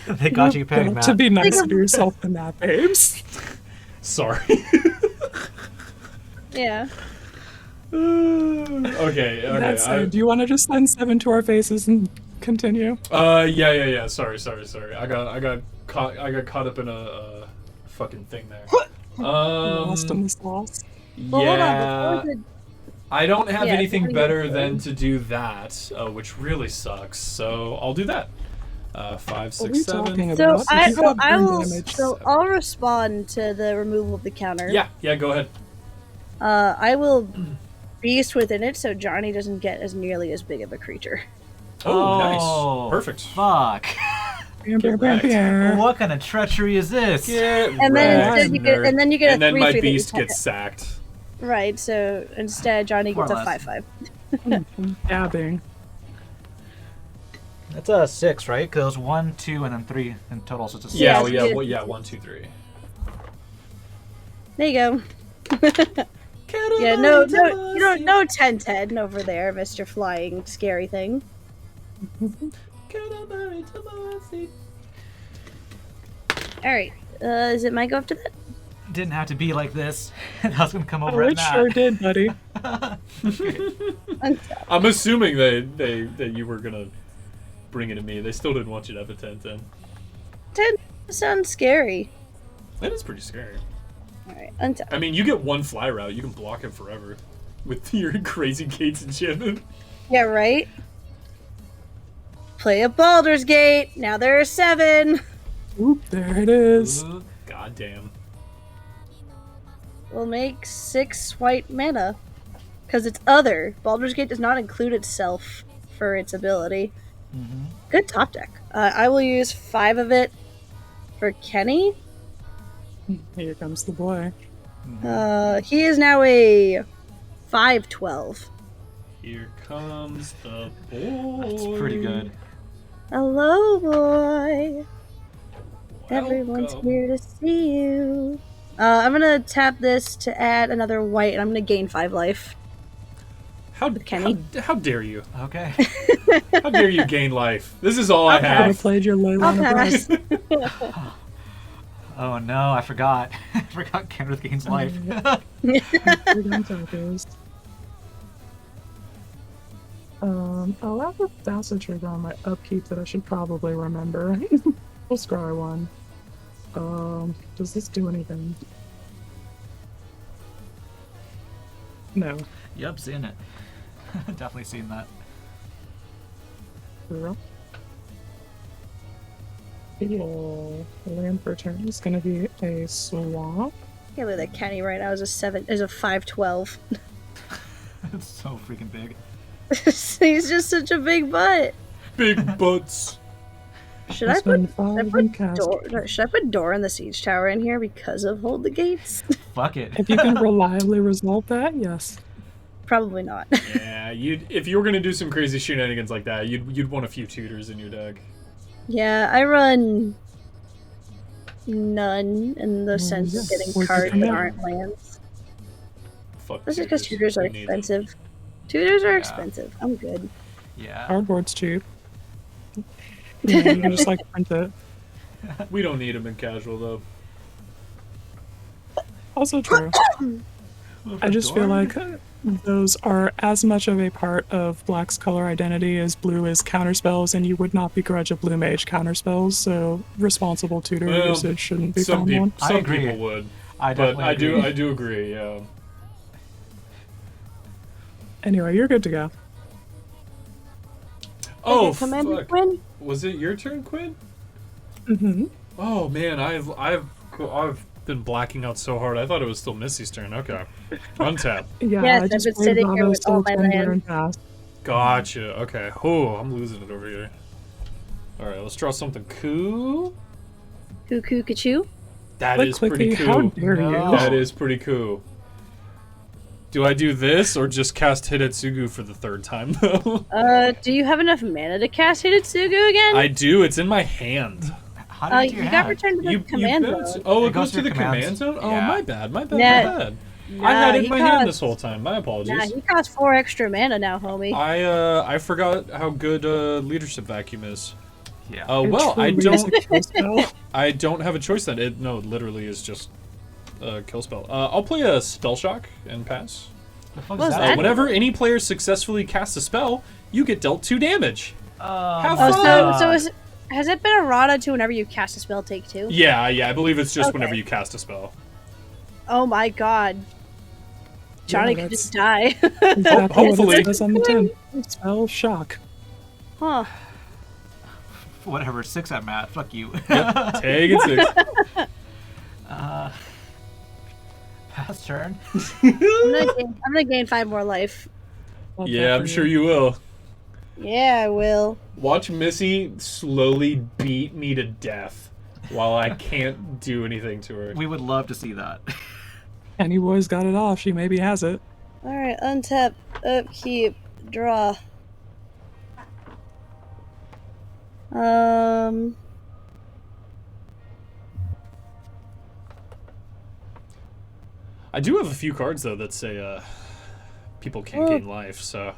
They got you pegged, Matt.
To be nicer to yourself than that, babes.
Sorry.
Yeah.
Okay.
That said, do you want to just send 7 to our faces and continue.
Yeah. Sorry. I got caught up in a fucking thing there.
Lost in the sauce.
Well, hold on,
Yeah.
before the-
I don't have
Yeah,
anything
before you
better
go
than to do that, which really sucks. So I'll do that. 5,
What are
6,
you
7.
talking
So
about?
I
You have burn
will.
damage.
So I'll respond to the removal of the counter.
Yeah. Go ahead.
I will beast within it, so Johnny doesn't get as nearly as big of a creature.
Oh,
Oh,
nice. Perfect.
Fuck. What kind of treachery is this?
Get
And then
wrecked,
instead you get,
nerd.
and then you get
And
a
then
3
my
free that you
beast
can't-
gets sacked.
Right. So instead, Johnny
More
gets
or
a
less.
5/5.
Dabbing.
That's a 6, right? Because it was 1, 2, and then 3 in total, so it's a 6.
Yeah,
Yeah,
yeah. 1, 2, 3.
There you go. Yeah, no, you don't, no 10-10 over there, Mr. Flying Scary Thing. Alright, is it my go after that?
Didn't have to be like this. I was gonna come
Oh,
over
it
at that.
sure did, buddy.
I'm assuming that you were gonna bring it to me. They still didn't want you to have a 10-10.
10 sounds scary.
That is pretty scary.
Alright, untap.
I mean, you get one fly route, you can block him forever with your crazy gates enchantment.
Yeah, right? Play a Baldur's Gate. Now there are 7.
Oop, there it is.
God damn.
We'll make 6 white mana. Because it's other. Baldur's Gate does not include itself for its ability. Good top deck. I will use 5 of it for Kenny.
Here comes the boy.
He is now a 5/12.
Here comes the boy.
That's pretty good.
Hello, boy.
Welcome.
Everyone's here to see you. I'm gonna tap this to add another white, and I'm gonna gain 5 life. Kenny.
How dare you?
Okay.
How dare you gain life? This is all I
Could have
have.
played your
I'll
Leyline above.
pass.
Oh no, I forgot. I forgot Kenrith gains life.
I'll have a Facet trigger on my upkeep that I should probably remember. We'll scry one. Does this do anything? No.
Yep, seen it. Definitely seen that.
Zero. Cool. Land for turn is gonna be a swamp.
Can't believe that Kenny right now is a 5/12.
It's so freaking big.
He's just such a big butt.
Big butts.
Should I
Spend
put
5 and cast.
Should I put Door in the Siege Tower in here because of Hold the Gates?
Fuck it.
If you can reliably resolve that, yes.
Probably not.
Yeah, if you were gonna do some crazy shenanigans like that, you'd want a few tutors in your deck.
Yeah, I run none in the sense of
yes.
getting
Where'd you
cards
come
that
in?
aren't lands.
Fuck.
This is because tutors are
We need them.
expensive. Tutors are
Yeah.
expensive. I'm good.
Yeah.
Cardboard's cheap. Yeah, you can just like print it.
We don't need them in casual though.
Also true. I just feel like those are as much of a part of Black's color identity as blue is counterspells, and you would not begrudge a blue mage counterspells, so responsible tutor
Well,
usage shouldn't be
Some
found
people,
one.
I
some
agree.
people would,
I
but
definitely agree.
I do agree. Yeah.
Anyway, you're good to go.
Oh
Commander
fuck!
Quinn?
Was it your turn, Quinn?
Mm-hmm.
Oh man, I've been blacking out so hard. I thought it was still Missy's turn. Okay, untap.
Yeah,
Yes,
I
I've
just
been
played
sitting here
Ravos
with all
till
my
10
land.
turn pass.
Gotcha. Okay. Oh, I'm losing it over here. All right, let's draw something cool.
Cuckoo Kachoo?
That
Click
is pretty
clicky, how
cool.
dare
No.
you?
That is pretty cool. Do I do this or just cast Hidetsugu for the 3rd time though?
Do you have enough mana to cast Hidetsugu again?
I do. It's in my hand.
How did you
you
get
got
hand?
returned to the
You
command
bounce-
zone.
Oh,
It
it
goes
goes
to
to the
your
command
commands.
zone? Oh,
Yeah.
my bad. My bad.
Yeah.
My bad. I had it in
he
my hand
costs-
this whole time. My apologies.
Nah, he costs 4 extra mana now, homie.
I forgot how good leadership vacuum is.
Yeah.
Oh well, I
It truly is
don't.
a kill spell.
I don't have a choice then. It literally is just a kill spell. I'll play a spell shock and pass.
The fuck
What
is
was
that?
that?
Whenever any player successfully casts a spell, you get dealt 2 damage. Have
Oh,
fun.
has it been errata to whenever you cast a spell take 2?
Yeah, I believe it's just
Okay.
whenever you cast a spell.
Oh my god. Johnny could just die.
Exactly
hopefully.
what it says on the tin. Spell shock.
Huh.
Whatever, 6 at Matt. Fuck you.
Yep, take it 6.
Pass turn.
I'm gonna gain 5 more life.
Love
Yeah,
that
I'm
for
sure
you.
you will.
Yeah, I will.
Watch Missy slowly beat me to death while I can't do anything to her.
We would love to see that.
Any boy's got it off. She maybe has it.
Alright, untap, upkeep, draw.
I do have a few cards though that say people can't gain life, so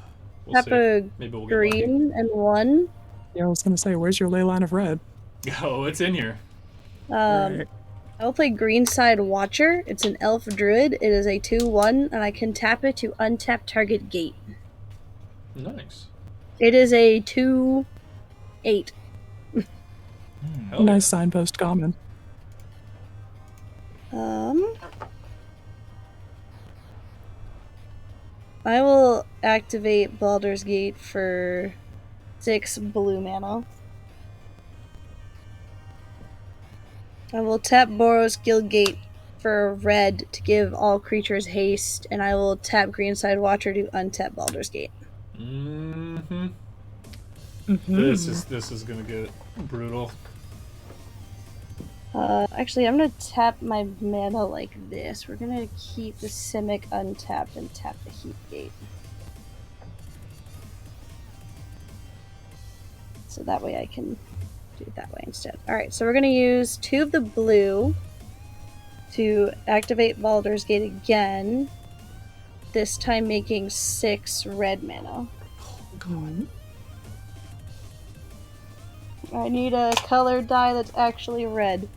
we'll
Tap
see.
a
Maybe we'll get lucky.
green and 1.
Yeah, I was gonna say, where's your ley line of red?
Oh, it's in here.
Right.
I will play Greenside Watcher. It's an elf druid. It is a 2/1, and I can tap it to untap target gate.
Nice.
It is a 2/8.
Hell
Nice signpost common.
I will activate Baldur's Gate for 6 blue mana. I will tap Boros Guildgate for red to give all creatures haste, and I will tap Greenside Watcher to untap Baldur's Gate.
Mm-hmm.
Mm-hmm.
This is gonna get brutal.
Actually, I'm gonna tap my mana like this. We're gonna keep the Simic untapped and tap the Heat Gate. So that way I can do it that way instead. Alright, so we're gonna use 2 of the blue to activate Baldur's Gate again. This time making 6 red mana.
God.
I need a colored die that's actually red.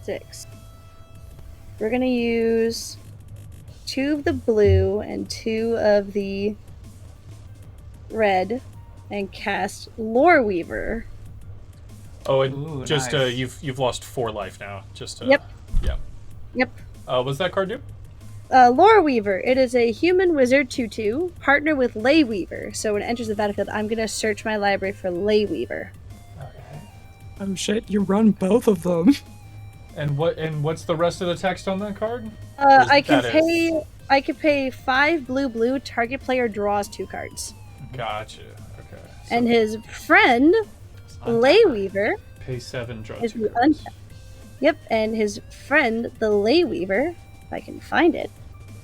6. We're gonna use 2 of the blue and 2 of the red and cast Lore Weaver.
Oh, and
Ooh,
just
nice.
you've lost 4 life now. Just
Yep.
Yeah.
Yep.
What's that card do?
Lore Weaver. It is a human wizard 2/2, partner with Ley Weaver. So when it enters the battlefield, I'm gonna search my library for Ley Weaver.
Okay.
Oh shit, you run both of them.
And what's the rest of the text on that card?
I can
That is-
pay 5 blue. Target player draws 2 cards.
Gotcha. Okay. So
And his friend, Ley Weaver,
pay 7, draw
is
2
the
cards.
Yep, and his friend, the Ley Weaver, if I can find it,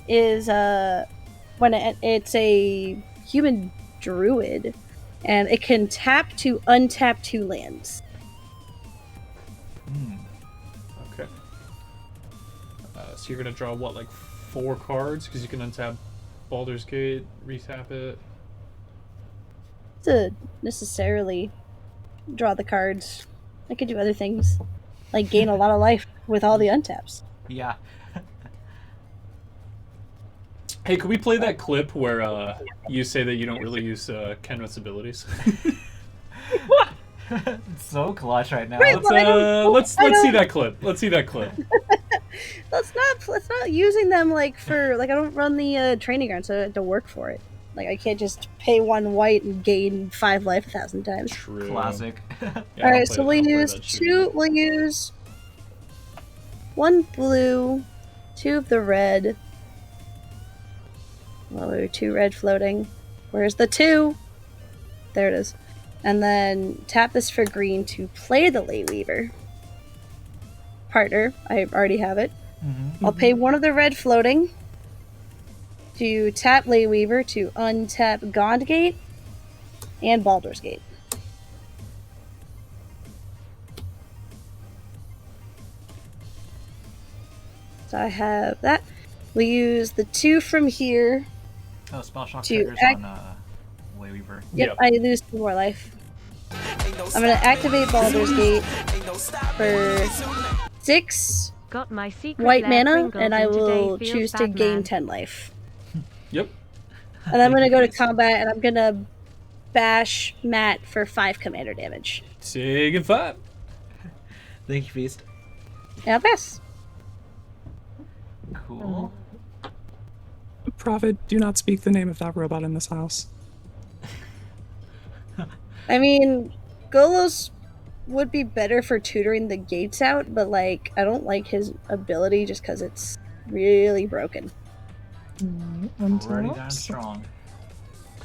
is it's a human druid, and it can tap to untap 2 lands.
Okay. So you're gonna draw what, like 4 cards? Because you can untap Baldur's Gate, retap it.
To necessarily draw the cards, I could do other things, like gain a lot of life with all the untaps.
Yeah.
Hey, could we play that clip where you say that you don't really use Kenrith's abilities?
It's so clutch right now.
Right.
Let's see that clip. Let's see that clip.
Let's not using them like for like I don't run the training ground, so I have to work for it. Like I can't just pay 1 white and gain 5 life 1,000 times.
True.
Classic.
Yeah,
All right,
I'll
so
play-
we'll
I'll play
use
that shit.
2. We'll use 1 blue, 2 of the red. Well, there were 2 red floating. Where's the 2? There it is. And then tap this for green to play the Ley Weaver. Partner, I already have it.
Mm-hmm.
I'll pay 1 of the red floating to tap Ley Weaver to untap Gond Gate and Baldur's Gate. So I have that. We use the 2 from here.
Oh, spell shock
To
triggers
act-
on Ley Weaver.
Yep, I lose 2 more life. I'm gonna activate Baldur's Gate for 6
Got my secret
white
lair
mana,
Pringles
and I
and today
will
feels
choose to
Batman.
gain 10 life.
Yep.
And I'm gonna go to combat, and I'm gonna bash Matt for 5 commander damage.
Taking 5.
Thank you, Feast.
Yeah, pass.
Cool.
Prophet, do not speak the name of that robot in this house.
I mean, Golos would be better for tutoring the gates out, but like I don't like his ability just because it's really broken.
Pretty darn strong.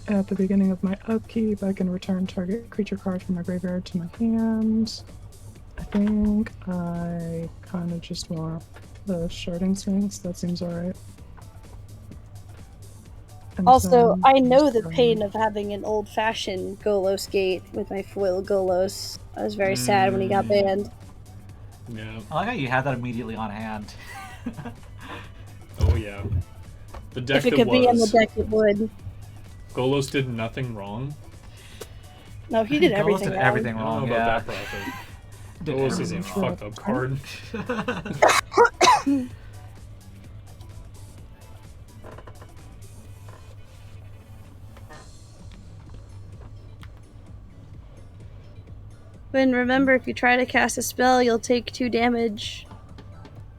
At the beginning of my upkeep, I can return target creature card from my graveyard to my hand. I think I kind of just want the Sharding Sphinx. That seems alright.
Also, I know the pain of having an old-fashioned Golos gate with my foil Golos. I was very sad when he got banned.
Yeah.
I like how you had that immediately on hand.
Oh yeah. The deck
If it could be in the deck, it would.
Golos did nothing wrong.
No, he did everything
did
wrong.
everything
I don't
wrong.
know
Yeah.
about that, Prophet.
Did
Golos is a
everything wrong.
fucked up card.
But remember, if you try to cast a spell, you'll take 2 damage.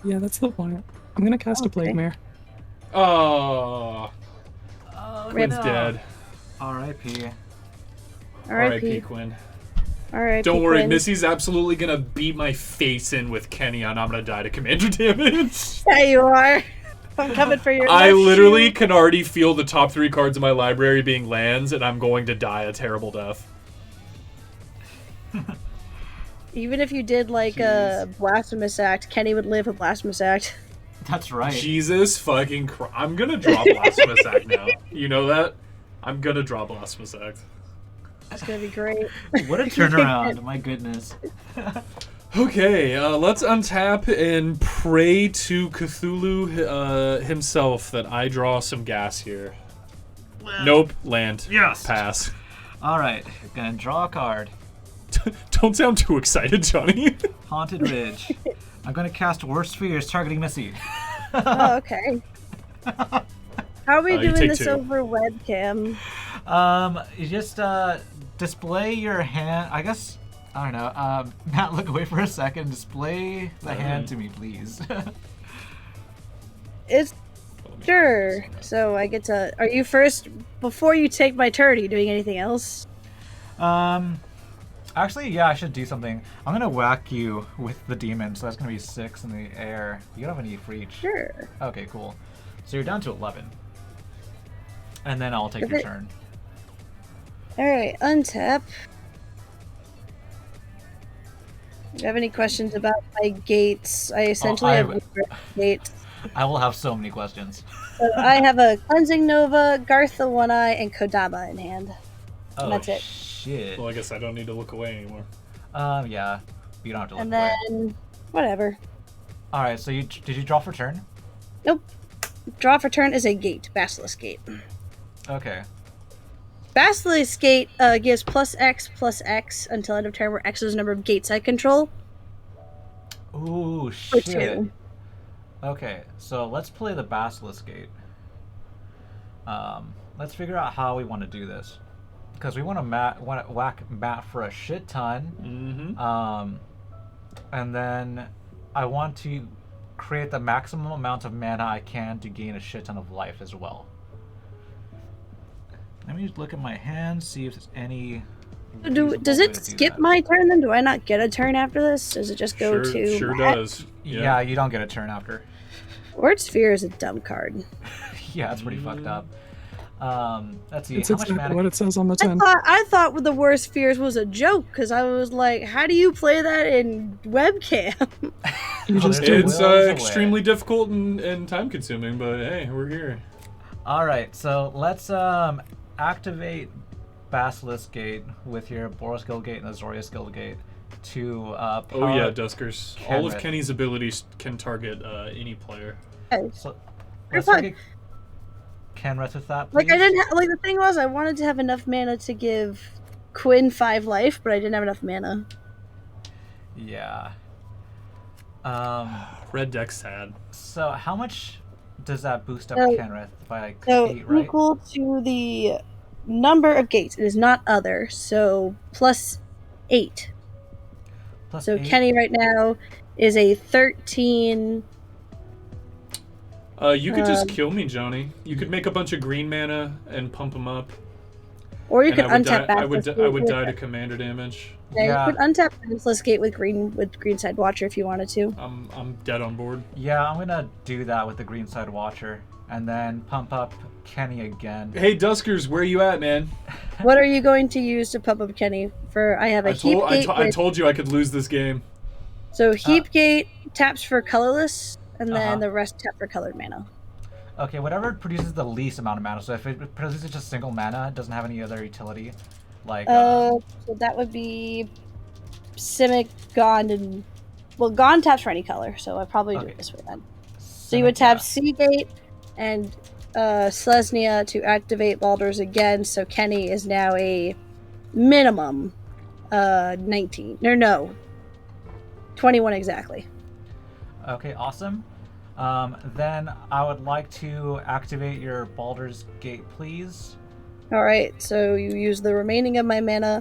Yeah, that's the point. I'm gonna cast a Plague Mare.
Oh, Quinn's dead.
R.I.P.
R.I.P. Quinn.
R.I.P.
Don't worry,
Quinn.
Missy's absolutely gonna beat my face in with Kenny, and I'm gonna die to commander damage.
Yeah, you are. I'm coming for your
I
left
literally
shoe.
can already feel the top 3 cards in my library being lands, and I'm going to die a terrible death.
Even if you did like a blasphemous act, Kenny would live a blasphemous act.
That's right.
Jesus fucking Christ. I'm gonna draw Blasphemous Act now. You know that? I'm gonna draw Blasphemous Act.
That's gonna be great.
What a turnaround. My goodness.
Okay, let's untap and pray to Cthulhu himself that I draw some gas here. Nope, land.
Yes.
Pass.
Alright, gonna draw a card.
Don't sound too excited, Johnny.
Haunted Ridge. I'm gonna cast Worst Fears targeting Missy.
Oh, okay. How are we
you
doing
take
this
2.
over webcam?
You just display your hand. I guess I don't know. Matt, look away for a second. Display the hand to me, please.
It's sure. So I get to. Are you first? Before you take my turn, are you doing anything else?
Actually, yeah, I should do something. I'm gonna whack you with the demon, so that's gonna be 6 in the air. You don't have any for each.
Sure.
Okay, cool. So you're down to 11. And then I'll take your turn.
All right, untap. Do you have any questions about my gates? I essentially have gates.
I will have so many questions.
So I have a Cleansing Nova, Garth the One Eye, and Kodama in hand.
Oh,
that's it.
Shit.
Well, I guess I don't need to look away anymore.
Yeah. You don't have to look
And
away.
then, whatever.
Alright, so did you draw for turn?
Nope. Draw for turn is a gate, Basilisk Gate.
Okay.
Basilisk Gate gives +X until end of turn, where X is the number of gates I control.
Ooh,
For
shit.
2.
Okay, so let's play the Basilisk Gate. Let's figure out how we want to do this. Because we want to whack Matt for a shit ton.
Mm-hmm.
And then I want to create the maximum amount of mana I can to gain a shit ton of life as well. Let me just look at my hand, see if there's any...
Does it skip my turn then? Do I not get a turn after this? Does it just go to...
Sure
Matt?
does.
Yeah, you don't get a turn after.
Word Sphere is a dumb card.
Yeah, it's pretty fucked up. Let's see.
It's
How much
exactly
mana?
what it says on the tin.
I thought the Worst Fears was a joke, because I was like, how do you play that in webcam?
You just
there's
do
It's
Will is away.
extremely difficult and time consuming, but hey, we're here.
Alright, so let's activate Basilisk Gate with your Boros Guild Gate and Azorius Guild Gate to
Oh
power
yeah, Duskers. All of
Kenrith.
Kenny's abilities can target any player.
So,
You're
let's
fine.
target Kenrith with that, please.
Like, I didn't like, the thing was, I wanted to have enough mana to give Quinn 5 life, but I didn't have enough mana.
Yeah.
Red deck's sad.
So how much does that boost up
So-
Kenrith by like
So,
8, right?
equal to the number of gates. It is not other, so +8. So
8.
Kenny right now is a 13.
You could just kill me, Johnny. You could make a bunch of green mana and pump them up.
Or you
And
could untap
I would
Basilisk
die to
Gate.
commander damage.
Yeah, you could untap Basilisk Gate with Greenside Watcher if you wanted to.
I'm dead on board.
Yeah, I'm gonna do that with the Greenside Watcher, and then pump up Kenny again.
Hey, Duskers, where you at, man?
What are you going to use to pump up Kenny? I have a Heap Gate.
I told you I could lose this game.
So Heap Gate taps for colorless, and then the rest tap for colored mana.
Okay, whatever produces the least amount of mana. So if it produces just single mana, it doesn't have any other utility. Like.
So that would be Simic, Gond, and Gond taps for any color. So I'd probably do it this way then. So you would tap Seagate and Selesnya to activate Baldur's again. So Kenny is now a minimum 19. No, 21 exactly.
Okay, awesome. Then I would like to activate your Baldur's Gate, please.
Alright, so you use the remaining of my mana.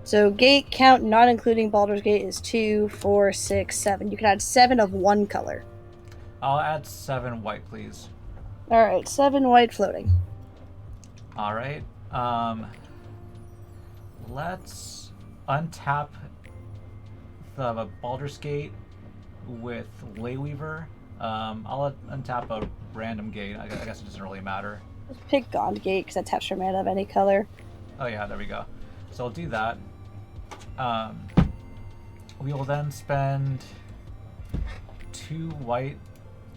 So gate count, not including Baldur's Gate, is 2, 4, 6, 7. You can add 7 of one color.
I'll add 7 white, please.
Alright, 7 white floating.
Alright. Let's untap the Baldur's Gate with Leyweaver. I'll untap a random gate. I guess it doesn't really matter.
Just pick Gond Gate because that taps for mana of any color.
Oh yeah, there we go. So I'll do that. We will then spend 2 white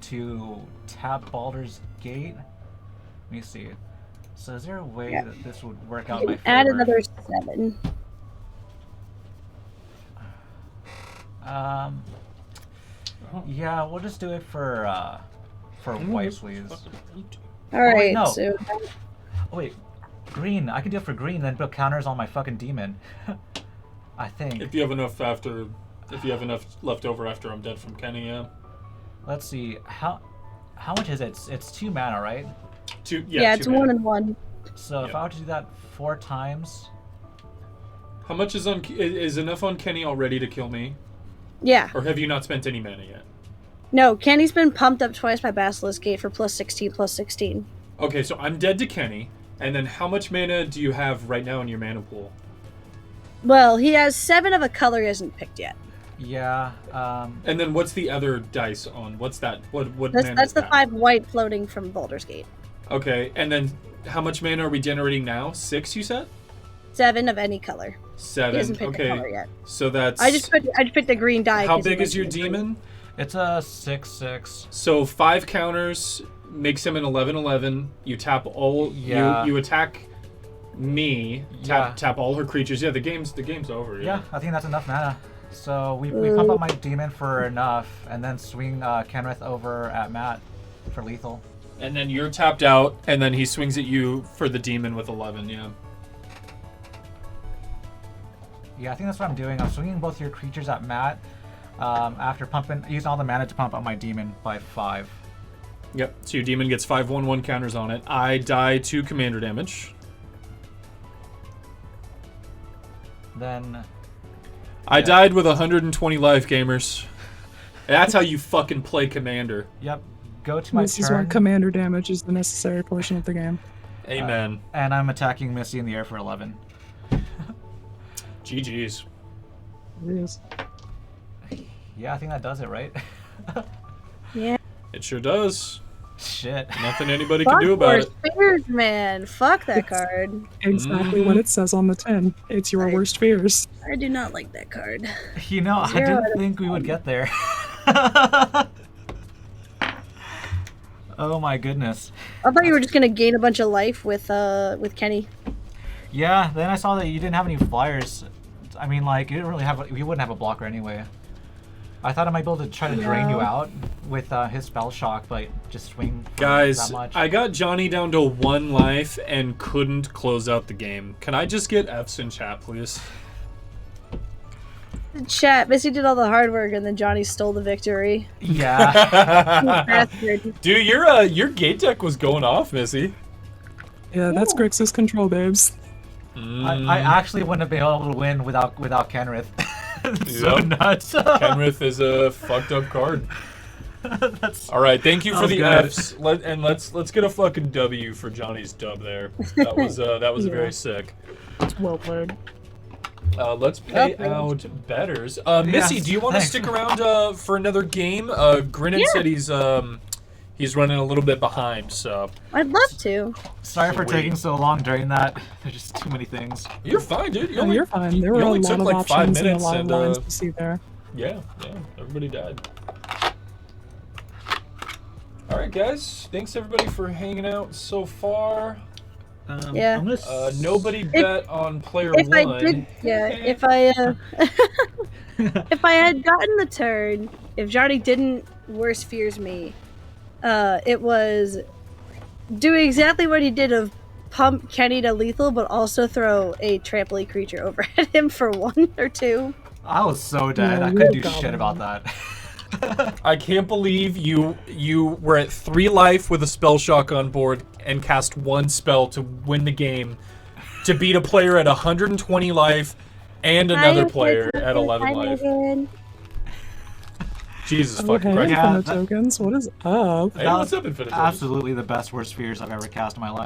to tap Baldur's Gate. Let me see. So is there a way that this would work out in my favor?
Add another 7.
Yeah, we'll just do it for white, please.
Alright,
no.
so...
Oh, wait, green. I can do it for green, then put counters on my fucking demon. I think.
If you have enough left over after I'm dead from Kenny, yeah.
Let's see. How much is it? It's 2 mana, right?
2.
Yeah,
2
it's
mana.
1 and 1.
So if I were to do that 4 times.
How much is enough on Kenny already to kill me?
Yeah.
Or have you not spent any mana yet?
No, Kenny's been pumped up twice by Basilisk Gate for +16, +16.
Okay, so I'm dead to Kenny, and then how much mana do you have right now in your mana pool?
Well, he has 7 of a color he hasn't picked yet.
Yeah.
And then what's the other dice on? What's that? What mana
That's
is
the
that?
5 white floating from Baldur's Gate.
Okay, and then how much mana are we generating now? 6, you said?
7 of any color.
7.
He hasn't picked
Okay.
a color yet.
So that's.
I just picked a green die.
How
'cause he
big is your
mentioned green.
demon?
It's a 6/6.
So 5 counters makes him an 11/11. You tap all.
Yeah.
You attack me. Tap all her creatures. Yeah, the game's over.
Yeah, I think that's enough mana. So we pump up my demon for enough, and then swing Kenrith over at Matt for lethal.
And then you're tapped out, and then he swings at you for the demon with 11. Yeah.
Yeah, I think that's what I'm doing. I'm swinging both your creatures at Matt after using all the mana to pump up my demon by 5.
Yep. So your demon gets 5/1/1 counters on it. I die 2 commander damage.
Then
I died with 120 life, gamers. That's how you fucking play commander.
Yep. Go to my
This is
turn.
when commander damage is the necessary portion of the game.
Amen.
And I'm attacking Missy in the air for 11.
GG's.
It is.
Yeah, I think that does it, right?
Yeah.
It sure does.
Shit.
Nothing anybody can do about it.
Fears, man. Fuck that card.
Exactly what it says on the tin. It's your worst fears.
I do not like that card.
You know, I
0 out
didn't
of
think we would
10.
get there. Oh my goodness.
I thought you were just gonna gain a bunch of life with Kenny.
Yeah, then I saw that you didn't have any flyers. I mean, like, you didn't really have. You wouldn't have a blocker anyway. I thought I might be able to try to drain you out with his spell shock, but just swing for
Guys,
that much.
I got Johnny down to 1 life and couldn't close out the game. Can I just get F's in chat, please?
Chat, Missy did all the hard work and then Johnny stole the victory.
Yeah.
Bastard.
Dude, your gate deck was going off, Missy.
Yeah, that's Grixis control, babes.
I actually wouldn't have been able to win without Kenrith. So nuts.
Kenrith is a fucked up card. All right, thank you for the Fs. Let's get a fucking W for Johnny's dub there. That was very sick.
It's well played.
Let's pay out betters. Missy, do you want to stick around for another game? Grinnin said he's running a little bit behind, so
I'd love to.
Sorry for taking so long during that. There's just too many things.
You're fine, dude.
You're fine. There were a lot of options and a lot of lines to see there.
Yeah, everybody died. All right, guys. Thanks everybody for hanging out so far. Nobody bet on player one.
If I had gotten the turn, if Johnny didn't worse fears me, it was do exactly what he did of pump Kenny to lethal, but also throw a trampoline creature over at him for 1 or 2.
I was so dead. I couldn't do shit about that.
I can't believe you were at 3 life with a spell shock on board and cast 1 spell to win the game, to beat a player at 120 life and another player at 11 life. Jesus fucking Christ.
Tokens, what is up?
Hey, what's up, Infinite Tokens?
Absolutely the best worst fears I've ever cast in my life.